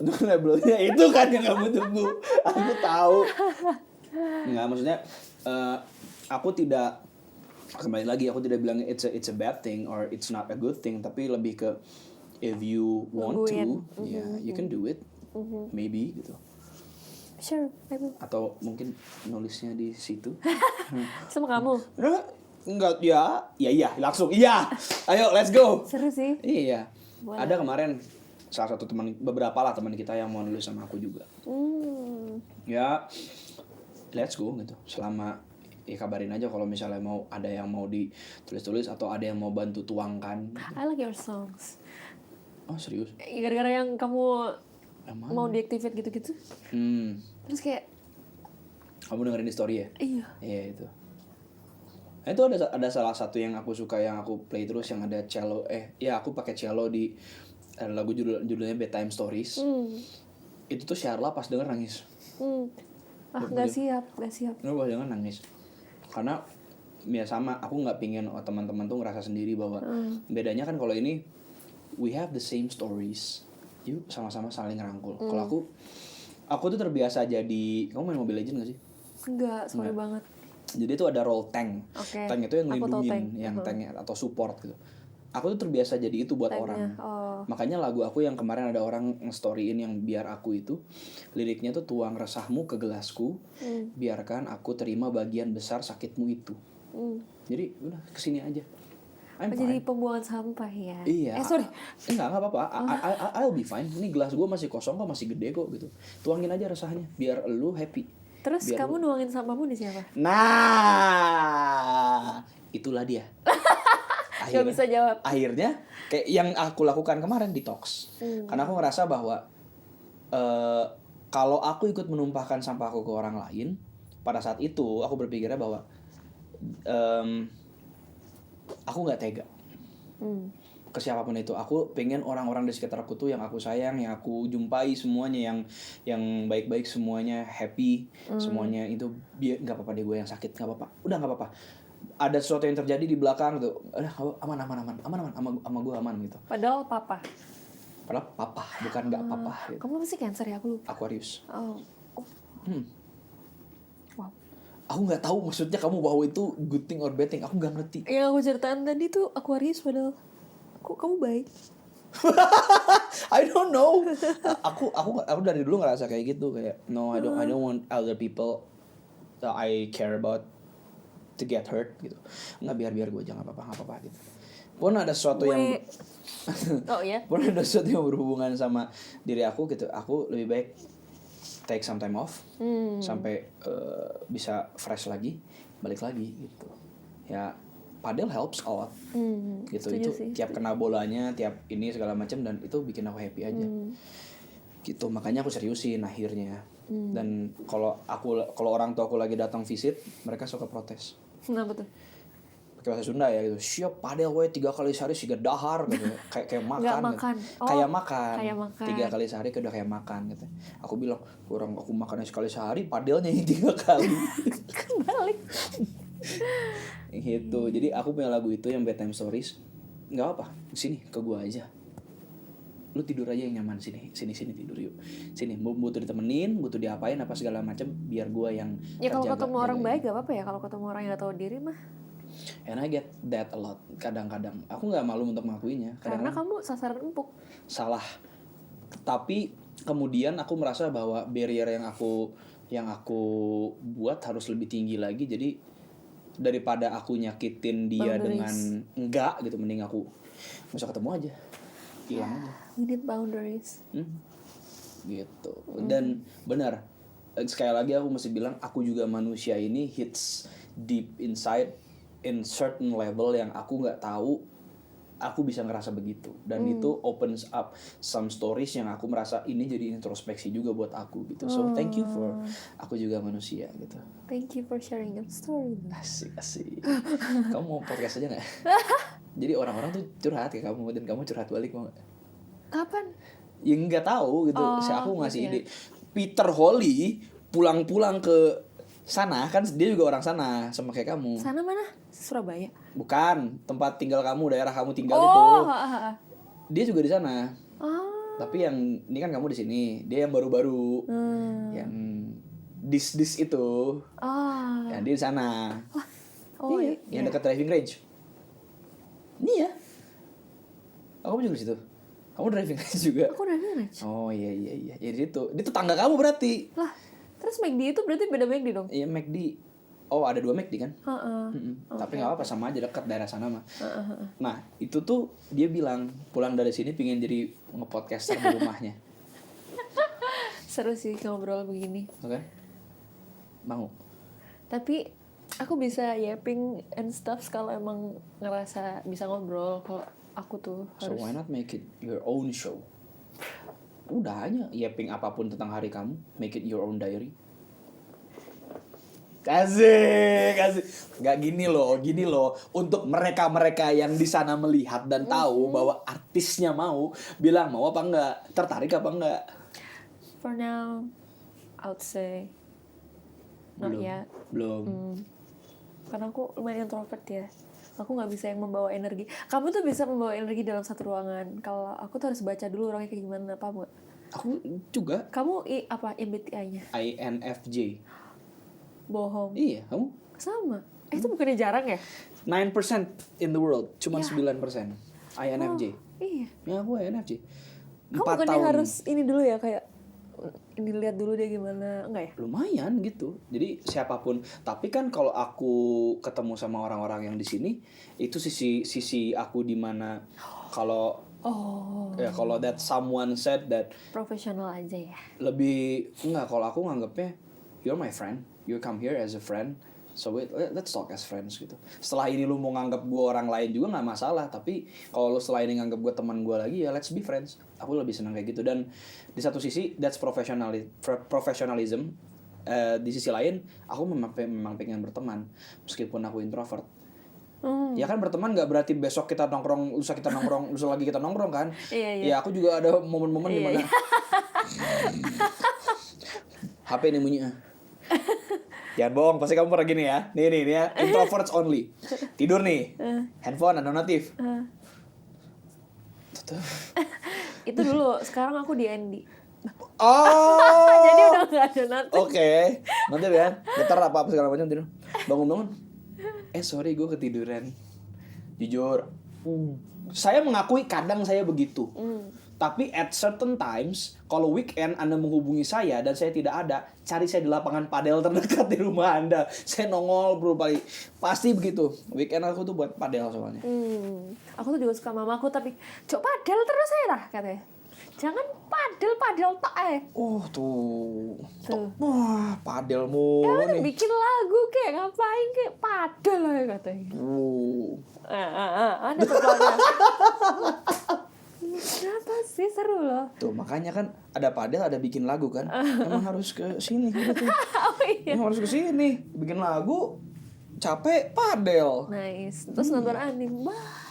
Untuk labelnya itu kan yang kamu tunggu. Aku tahu. Enggak, maksudnya aku tidak, kembali lagi aku tidak bilang it's a bad thing or it's not a good thing, tapi lebih ke if you want to, you can do it. Maybe gitu. Sure, maybe. Atau mungkin nulisnya di situ. Sama kamu. Enggak, ya langsung iya. Ayo let's go. Seru sih. Iya. Boleh. Ada kemarin salah satu beberapa lah teman kita yang mau nulis sama aku juga. Ya let's go gitu. Selama ya kabarin aja kalau misalnya mau ada yang mau ditulis-tulis atau ada yang mau bantu tuangkan. I like your songs. Oh serius? Gara-gara yang kamu Emang? mau deactivate gitu-gitu. Terus kayak, Kamu dengerin di story ya? iya. Iya itu. Nah, itu ada salah satu yang aku suka yang aku play terus yang ada cello. Aku pakai cello di lagu judulnya Bedtime Stories. Itu tuh Sharla pas denger nangis. Nggak siap. Lu pas denger nangis. Karena ya sama, aku nggak pingin teman-teman tuh ngerasa sendiri bahwa bedanya kan kalau ini we have the same stories. Yuk sama-sama saling ngerangkul. Kalau aku tuh terbiasa jadi, kamu main Mobile Legends gak sih? Enggak, sorry banget. Jadi tuh ada role tank. Okay. Tank itu yang Aku tahu ngelindungin, tank. yang tanknya atau support gitu. Aku tuh terbiasa jadi itu buat Tanknya, orang. Makanya lagu aku yang kemarin ada orang nge-storyin yang biar aku itu, liriknya tuh tuang resahmu ke gelasku, biarkan aku terima bagian besar sakitmu itu. Jadi udah kesini aja. Jadi pembuangan sampah ya. Iya. Sorry. Enggak apa-apa. I'll be fine. Ini gelas gue masih kosong kok, masih gede kok gitu. Tuangin aja resahnya biar lu happy. Terus Biar kamu nuangin sampahmu di siapa? Nah, itulah dia. Gak bisa jawab. Akhirnya kayak yang aku lakukan kemarin detox. Karena aku ngerasa bahwa kalau aku ikut menumpahkan sampahku ke orang lain, pada saat itu aku berpikirnya bahwa aku nggak tega ke siapapun itu. Aku pengen orang-orang di sekitar aku tuh yang aku sayang, yang aku jumpai semuanya, yang baik-baik semuanya, happy semuanya itu. Nggak apa-apa deh gue yang sakit, nggak apa-apa, udah nggak apa-apa. Ada sesuatu yang terjadi di belakang tuh, aman sama gue aman gitu. Padahal papa bukan nggak papa gitu. Kamu apa sih Cancer ya, aku lupa. Aquarius. Wow. Aku nggak tahu maksudnya kamu bahwa itu good thing or bad thing, aku nggak ngerti. Yang aku ceritain tadi tuh Aquarius, padahal kok kamu baik. I don't know. Aku dari dulu ngerasa kayak gitu, kayak no, I don't want other people that I care about to get hurt gitu. Nggak, biar gue aja, nggak apa-apa gitu. Pun ada sesuatu yang pun ada sesuatu yang berhubungan sama diri aku gitu, aku lebih baik take some time off sampai bisa fresh lagi, balik lagi gitu. Ya padel helps a lot. Gitu. setuju Itu sih. tiap kena bolanya, tiap ini segala macam, dan itu bikin aku happy aja. Gitu, makanya aku seriusin akhirnya. Dan kalau orang tua aku lagi datang visit, mereka suka protes. Kenapa tuh? Pakai bahasa Sunda ya gitu. Siap padel we 3 kali sehari siga dahar gitu. Kayak makan. Nggak Gitu. makan. Oh, Kayak makan. kayak makan. 3 kali sehari udah kayak makan gitu. Aku bilang, kurang aku makannya sekali sehari, padelnya yang 3 kali. Kembali. Gitu. Jadi aku punya lagu itu yang Bedtime Stories. Enggak apa, sini ke gua aja. Lu tidur aja yang nyaman, sini tidur yuk. Sini butuh ditemenin, butuh diapain apa segala macam, biar gua yang Ya kalau terjaga, ketemu orang jagain. baik gak apa-apa ya, kalau ketemu orang yang gak tahu diri mah. And I get that a lot. Kadang-kadang aku nggak malu untuk mengakuinya. Karena Kadang-kadang kamu sasaran empuk. salah. Tapi kemudian aku merasa bahwa barrier yang aku buat harus lebih tinggi lagi. Jadi daripada aku nyakitin dia Boundaries. dengan enggak gitu, mending aku nggak usah ketemu aja, hilang aja. We need boundaries. Gitu. Dan benar, sekali lagi aku mesti bilang, aku juga manusia ini hits deep inside in certain level yang aku nggak tahu aku bisa ngerasa begitu, dan itu opens up some stories yang aku merasa ini jadi introspeksi juga buat aku gitu. So thank you for aku juga manusia gitu. Thank you for sharing your story. Asik. Kamu mau podcast aja nggak? Jadi orang-orang tuh curhat ke kamu dan kamu curhat balik, mau nggak? Kapan? Ya nggak tahu gitu. Aku ngasih gitu ya. ide. Peter Holly pulang-pulang ke sana, kan dia juga orang sana sama kayak kamu. Sana mana? Surabaya. Bukan, tempat tinggal kamu, daerah kamu tinggal Oh, itu. ha. Dia juga di sana. Ah. Tapi yang ini kan kamu di sini, dia yang baru-baru. Yang dis itu. Ah. Yang dia di sana. Oh, iya, yang dekat driving range. Ini ya. Kamu juga di situ. Kamu driving range juga. Aku udah manage. Oh iya. Ya di situ. Dia tetangga kamu berarti. Lah, terus McD itu berarti beda McD dong? Iya, McD. Oh, ada 2 McD kan? Heeh. Tapi nggak apa-apa, sama aja dekat daerah sana mah. Nah, itu tuh dia bilang pulang dari sini pingin jadi nge-podcaster di rumahnya. Seru sih ngobrol begini. Oke? Mau? Tapi aku bisa yapping and stuff kalau emang ngerasa bisa ngobrol. Kalau aku tuh So harus. why not make it your own show? Udah aja yapping apapun tentang hari kamu, make it your own diary. Asik. Gak gini loh. Untuk mereka-mereka yang di sana melihat dan tahu bahwa artisnya mau, bilang mau apa enggak, tertarik apa enggak. For now, I would say not yet. Belum. Karena aku lumayan introvert ya. Aku nggak bisa yang membawa energi. Kamu tuh bisa membawa energi dalam satu ruangan. Kalau aku tuh harus baca dulu orangnya kayak gimana, paham nggak? Aku juga Kamu apa MBTI-nya? INFJ. Bohong. Iya, kamu Sama. Itu bukannya jarang ya? 9% in the world, cuma 9% INFJ. Iya. Ya aku INFJ. Kamu 4 bukannya tahun. harus ini dulu ya, kayak ini lihat dulu dia gimana, enggak ya? Lumayan gitu. Jadi siapapun. Tapi kan kalau aku ketemu sama orang-orang yang di sini, itu sisi aku di mana kalau kalau that someone said that Profesional aja ya. lebih enggak, kalau aku nganggapnya you're my friend, you come here as a friend, so let's talk as friends gitu. Setelah ini lu mau nganggap gue orang lain juga nggak masalah, tapi kalau lu setelah ini nganggap gue teman gue lagi, ya let's be friends. Aku lebih senang kayak gitu. Dan di satu sisi that's professionalism. Di sisi lain aku memang pengen berteman meskipun aku introvert. Ya kan, berteman nggak berarti besok kita nongkrong, lusa kita nongkrong, lusa lagi kita nongkrong kan. Iya. Ya aku juga ada momen-momen dimana HP nih bunyi. Jangan bohong, pasti kamu pernah gini ya. Nih ya, introverts only. Tidur nih, handphone ada notif. Tutup. Itu dulu, sekarang aku di Andy. Oh. Jadi udah nggak ada notif. Oke. Nanti ya, getar apa segala macam tidur. Bangun. Sorry gue ketiduran. Jujur, saya mengakui kadang saya begitu. Tapi at certain times, kalau weekend Anda menghubungi saya dan saya tidak ada, cari saya di lapangan padel terdekat di rumah Anda. Saya nongol berapa kali. Pasti begitu. Weekend aku tuh buat padel soalnya. Aku tuh juga suka mamaku, tapi coba padel terus saya lah katanya. Jangan padel tak Oh tuh. Tuh. Wah, padel Ya mulu lu nih. bikin lagu kayak ngapain kayak padel aja katanya. Ada tuh. Kenapa sih, seru loh. Tuh makanya kan ada padel ada bikin lagu kan. Emang harus ke sini gitu. Oh iya. Emang harus ke sini bikin lagu. Capek padel. Nice. Terus nonton anime. Wah.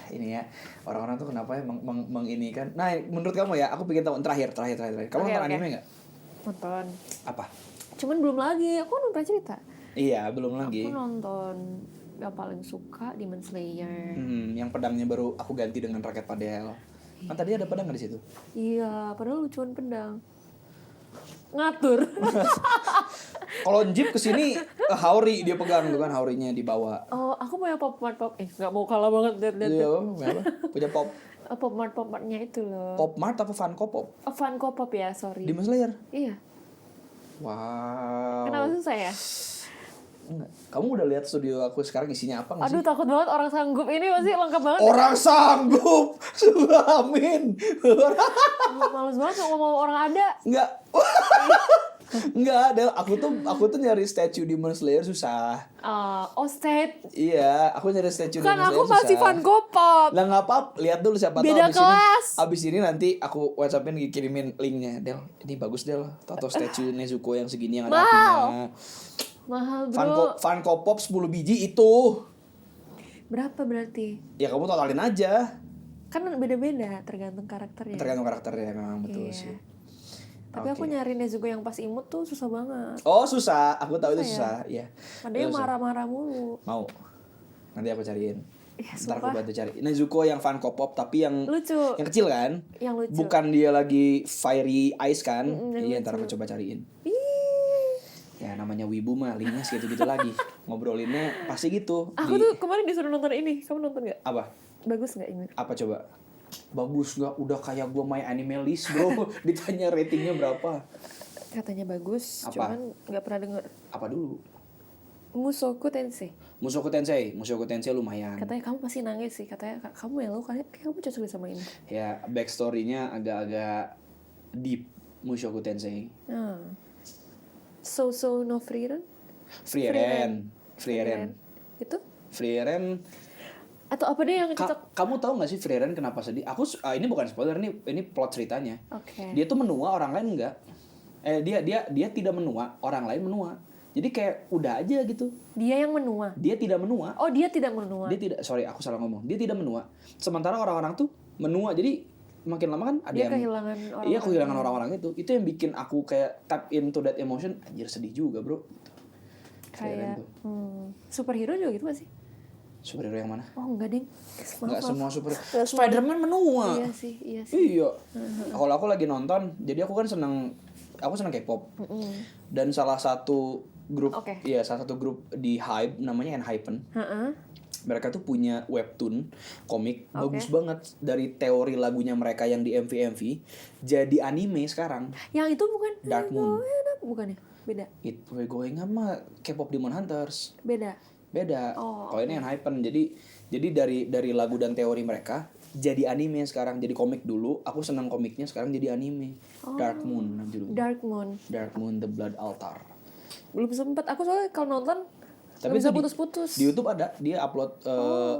Ini ya orang-orang tuh kenapa ya menginikan. Nah menurut kamu ya, aku pengen tahu terakhir. Kamu Oke, nonton oke. anime nggak? Nonton. Apa? Cuman belum lagi. Aku nonton cerita. Iya belum lagi. Aku nonton yang paling suka Demon Slayer. Yang pedangnya baru aku ganti dengan raket padel. Kan tadi ada pedang nggak di situ? Iya, padahal lucuan pedang. Ngatur. Kalau Jeep kesini Haori dia pegang tuh kan, Haorinya dibawa. Oh, aku punya Pop Mart Pop. Nggak mau kalah banget lihat-lihat. Iya, apa? Punya Pop Pop Martnya itu loh. Pop Mart apa Funko Pop? Oh, Funko Pop ya, sorry. Demon Slayer. Iya. Wow. Kenapa susah ya? Enggak. Kamu udah lihat studio aku sekarang isinya apa nggak sih? Aduh, takut banget orang sanggup ini pasti lengkap banget. Orang sanggup. Amin. Males banget ngomong orang ada. Enggak. Enggak, Del. Aku tuh nyari statue Demon Slayer susah. State. Iya, aku nyari statue Kan Demon Slayer aku masih susah. Funko Pop. Lah nggak apa, lihat dulu siapa tahu Beda kelas. Abis ini nanti aku WhatsAppin kirimin linknya. Del, ini bagus Del. Tato statue Nezuko yang segini yang ada Mahal. apinya. Mahal bro. Funko Pop 10 biji itu. Berapa berarti? Ya kamu totalin aja. Kan beda-beda tergantung karakternya. Tergantung karakternya memang betul Iya. sih. Tapi aku nyari Nezuko yang pas imut tuh susah banget. Oh susah, aku tahu itu susah. Iya. Padahal Itu susah. marah-marah mulu. Mau. Nanti aku cariin. Iya, Ntar aku sumpah. bantu cari. Nezuko yang Funko Pop tapi yang Lucu. kecil kan? Yang lucu. Bukan dia lagi fiery ice kan? yang Iya, ntar aku lucu. coba cariin. Ih. Ya namanya wibu mah linknya segitu-gitu lagi. Ngobrolinnya pasti gitu. Aku tuh kemarin disuruh nonton ini. Kamu nonton gak? Apa? Bagus gak ini? Apa coba? Bagus gak? Udah kayak gua My Anime List bro. Ditanya ratingnya berapa? Katanya bagus, Apa? cuman gak pernah denger. Apa dulu? Mushoku Tensei. Mushoku Tensei lumayan. Katanya kamu pasti nangis sih. Katanya kamu ya lo kayak kamu cocok sama ini. Ya backstory-nya agak-agak deep. Mushoku Tensei. So no Frieren? Frieren. Itu? Frieren. Atau apa deh yang cocok? Kamu tahu nggak sih Frieren kenapa sedih? Ini bukan spoiler, ini plot ceritanya. Oke. Dia tuh menua, orang lain enggak. Dia tidak menua, orang lain menua. Jadi kayak udah aja gitu. Dia yang menua. Dia tidak menua. Oh, dia tidak menua. Aku salah ngomong. Dia tidak menua. Sementara orang-orang tuh menua. Jadi makin lama kan ada Dia yang kehilangan orang. Iya, kehilangan orang-orang itu. Itu yang bikin aku kayak tap into that emotion. Anjir sedih juga, bro. Kayak superhero juga gitu gak sih? Superhero yang mana? Oh, enggak, Ding. Enggak semua super. Nggak semua. Spider-Man menua. Iya sih. Iya. Kalau aku lagi nonton, jadi aku kan seneng K-pop. Dan salah satu grup, Oke. iya salah satu grup di Hype namanya Enhypen. Mereka tuh punya webtoon komik bagus banget, dari teori lagunya mereka yang di MV jadi anime sekarang. Yang itu bukan Dark Moon. Bukan ya? Beda. It We're Going Up mah K-pop Demon Hunters. Beda. Kalau ini Enhypen. Jadi dari lagu dan teori mereka jadi anime sekarang, jadi komik dulu. Aku senang komiknya, sekarang jadi anime. Dark Moon judulnya. Dark Moon The Blood Altar. Belum sempet. Aku soalnya kalau nonton Tapi nggak bisa itu putus-putus. Di YouTube ada, dia upload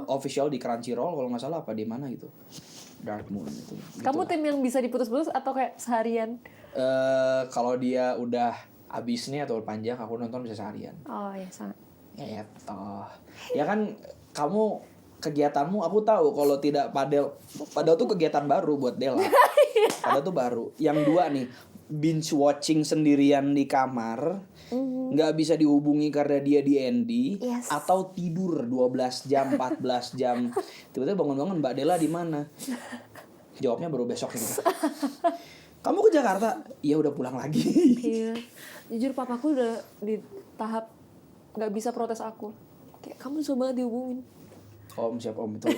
official di Crunchyroll kalau nggak salah, apa di mana gitu. Dark Moon itu. Kamu tim yang bisa diputus-putus atau kayak seharian? Kalau dia udah abis nih atau panjang, aku nonton bisa seharian. Oh ya, sama. Ya toh. Ya kan kamu kegiatanmu aku tahu, kalau tidak padel tuh kegiatan baru buat Dela. Padel tuh baru. Yang dua nih, binge watching sendirian di kamar, nggak bisa dihubungi karena dia di ND, atau tidur 12 jam, 14 jam. Tiba-tiba bangun-bangun, Mbak Dela di mana? Jawabnya baru besok gitu. Kamu ke Jakarta? Iya udah pulang lagi. Iya. Jujur papaku udah di tahap nggak bisa protes aku. Kayak kamu susah banget dihubungin. Om, siap Om, itu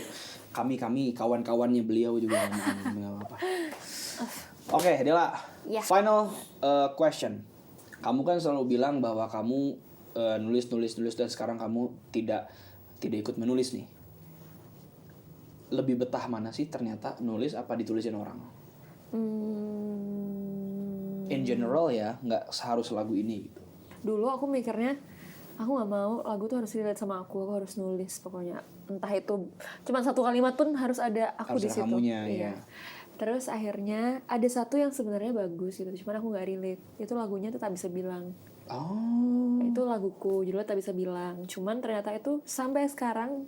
kami kawan-kawannya beliau juga nggak apa-apa. Oke, Dela. Ya. Final question. Kamu kan selalu bilang bahwa kamu nulis dan sekarang kamu tidak ikut menulis nih. lebih betah mana sih ternyata nulis apa ditulisin orang? In general ya, nggak seharus lagu ini gitu. Dulu aku mikirnya aku nggak mau lagu tuh harus relate sama aku harus nulis pokoknya, entah itu cuma satu kalimat pun harus ada aku Harus di ada situ. kamunya, Iya. ya. Terus akhirnya ada satu yang sebenarnya bagus gitu, cuman aku nggak relate. Itu lagunya tuh Tak Bisa Bilang. Oh. Itu laguku, judulnya Tak Bisa Bilang. Cuman ternyata itu sampai sekarang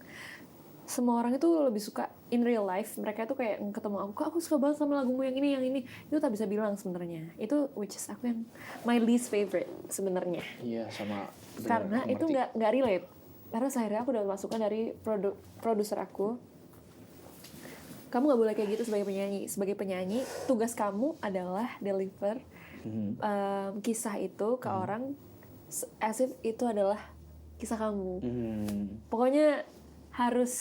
semua orang itu lebih suka in real life. Mereka tuh kayak ketemu aku, kok aku suka banget sama lagumu yang ini. Itu Tak Bisa Bilang sebenarnya. Itu which is aku yang my least favorite sebenarnya. Iya, sama. bener, Karena aku itu ngerti. nggak relate. Karena akhirnya aku udah masukan dari produser aku. Kamu nggak boleh kayak gitu sebagai penyanyi. Sebagai penyanyi, tugas kamu adalah deliver kisah itu ke orang as if itu adalah kisah kamu. Pokoknya harus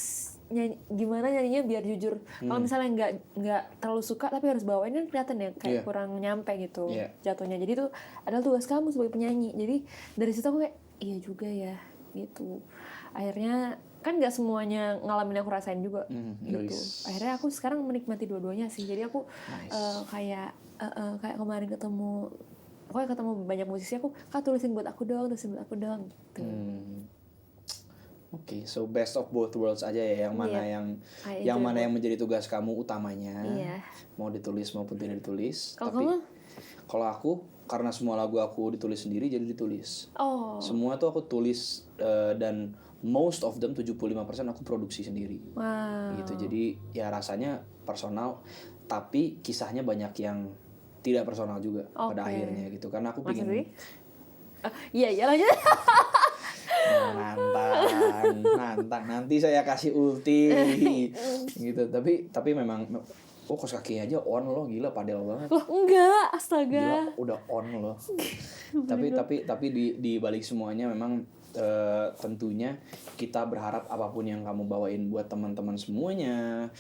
gimana nyanyinya biar jujur. Kalau misalnya nggak terlalu suka tapi harus bawain kan kelihatan ya kayak kurang nyampe gitu jatuhnya. Jadi itu adalah tugas kamu sebagai penyanyi. Jadi dari situ aku kayak iya juga ya gitu. Akhirnya kan nggak semuanya ngalamin yang aku rasain juga gitu. Akhirnya aku sekarang menikmati dua-duanya sih. Jadi aku kayak kemarin ketemu banyak musisi, aku tulisin buat aku dong gitu. Oke, so best of both worlds aja ya, yang mana yang mana yang menjadi tugas kamu utamanya, mau ditulis maupun tidak ditulis. Kalau aku karena semua lagu aku ditulis sendiri jadi ditulis. Semua tuh aku tulis dan most of them 75% aku produksi sendiri. Gitu. Jadi ya rasanya personal tapi kisahnya banyak yang tidak personal juga pada akhirnya gitu. Karena aku pengen iya lanjut. Nantang nanti saya kasih ulti gitu, tapi memang kos kaki aja on loh, gila padel banget loh. Enggak, astaga, gila udah on loh. tapi di balik semuanya memang tentunya kita berharap apapun yang kamu bawain buat teman-teman semuanya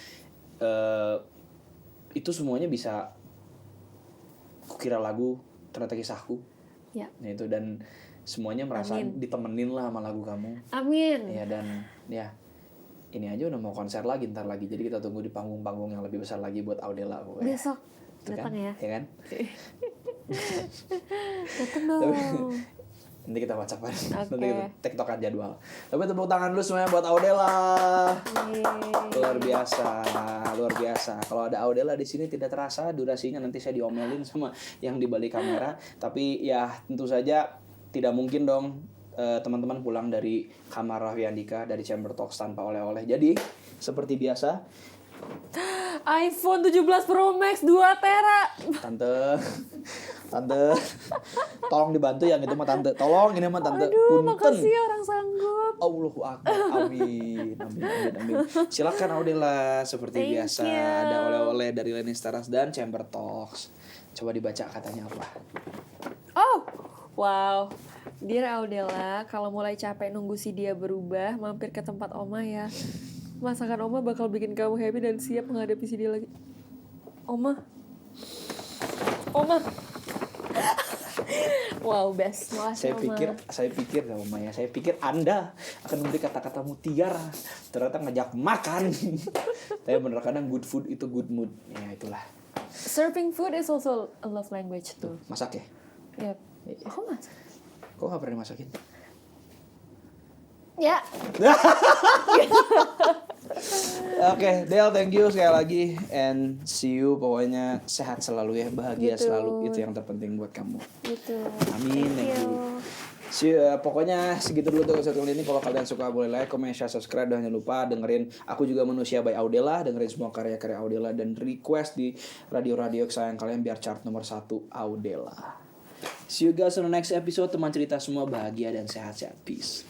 itu semuanya bisa kukira lagu ternyata kisahku ya. Nah itu, dan semuanya merasa ditemenin lah sama lagu kamu. Amin. Ya, dan ya ini aja udah mau konser lagi ntar lagi, jadi kita tunggu di panggung-panggung yang lebih besar lagi buat Audela besok datang kan? Ya kan? Datang dong. Nanti kita whatsappan, nanti kita tiktokan jadwal. Tapi tepuk tangan dulu semuanya buat Audela. Luar biasa. Kalau ada Audela di sini tidak terasa durasinya, nanti saya diomelin sama yang di balik kamera. Tapi ya tentu saja tidak mungkin dong teman-teman pulang dari kamar Raffi Andika dari Chamber Talks tanpa oleh-oleh. Jadi seperti biasa, iPhone 17 Pro Max 2 tera. Tante, tolong dibantu yang itu mah tante. Tolong ini mah tante. Aduh, makasih orang sanggup. Allahu Akbar. Amin. Silakan Audela, seperti biasa ada oleh-oleh dari Leni Staras dan Chamber Talks. Coba dibaca katanya apa. Wow. Dear Audela, kalau mulai capek nunggu si dia berubah, mampir ke tempat Oma ya. Masakan Oma bakal bikin kamu happy dan siap menghadapi si dia lagi. Oma. Wow, best. Makasih, Saya pikir sama Maya, saya pikir Anda akan memberi kata-kata mutiara. Ternyata ngajak makan. Tapi bener, kadang good food itu good mood. Ya itulah. Serving food is also a love language tuh. Masak ya? Yep. Aku masak. Kok gak pernah masakin? Ya. Oke, Del, thank you sekali lagi, and see you. Pokoknya sehat selalu ya, bahagia selalu, itu yang terpenting buat kamu. Gitu. Amin. Thank you. See you, pokoknya segitu dulu untuk episode kali ini. Kalau kalian suka boleh like, comment, share, subscribe, dan jangan lupa dengerin Aku Juga Manusia by Audela, dengerin semua karya-karya Audela dan request di radio-radio kesayangan kalian biar chart nomor 1 Audela. See you guys on the next episode. Teman cerita semua bahagia dan sehat-sehat. Peace.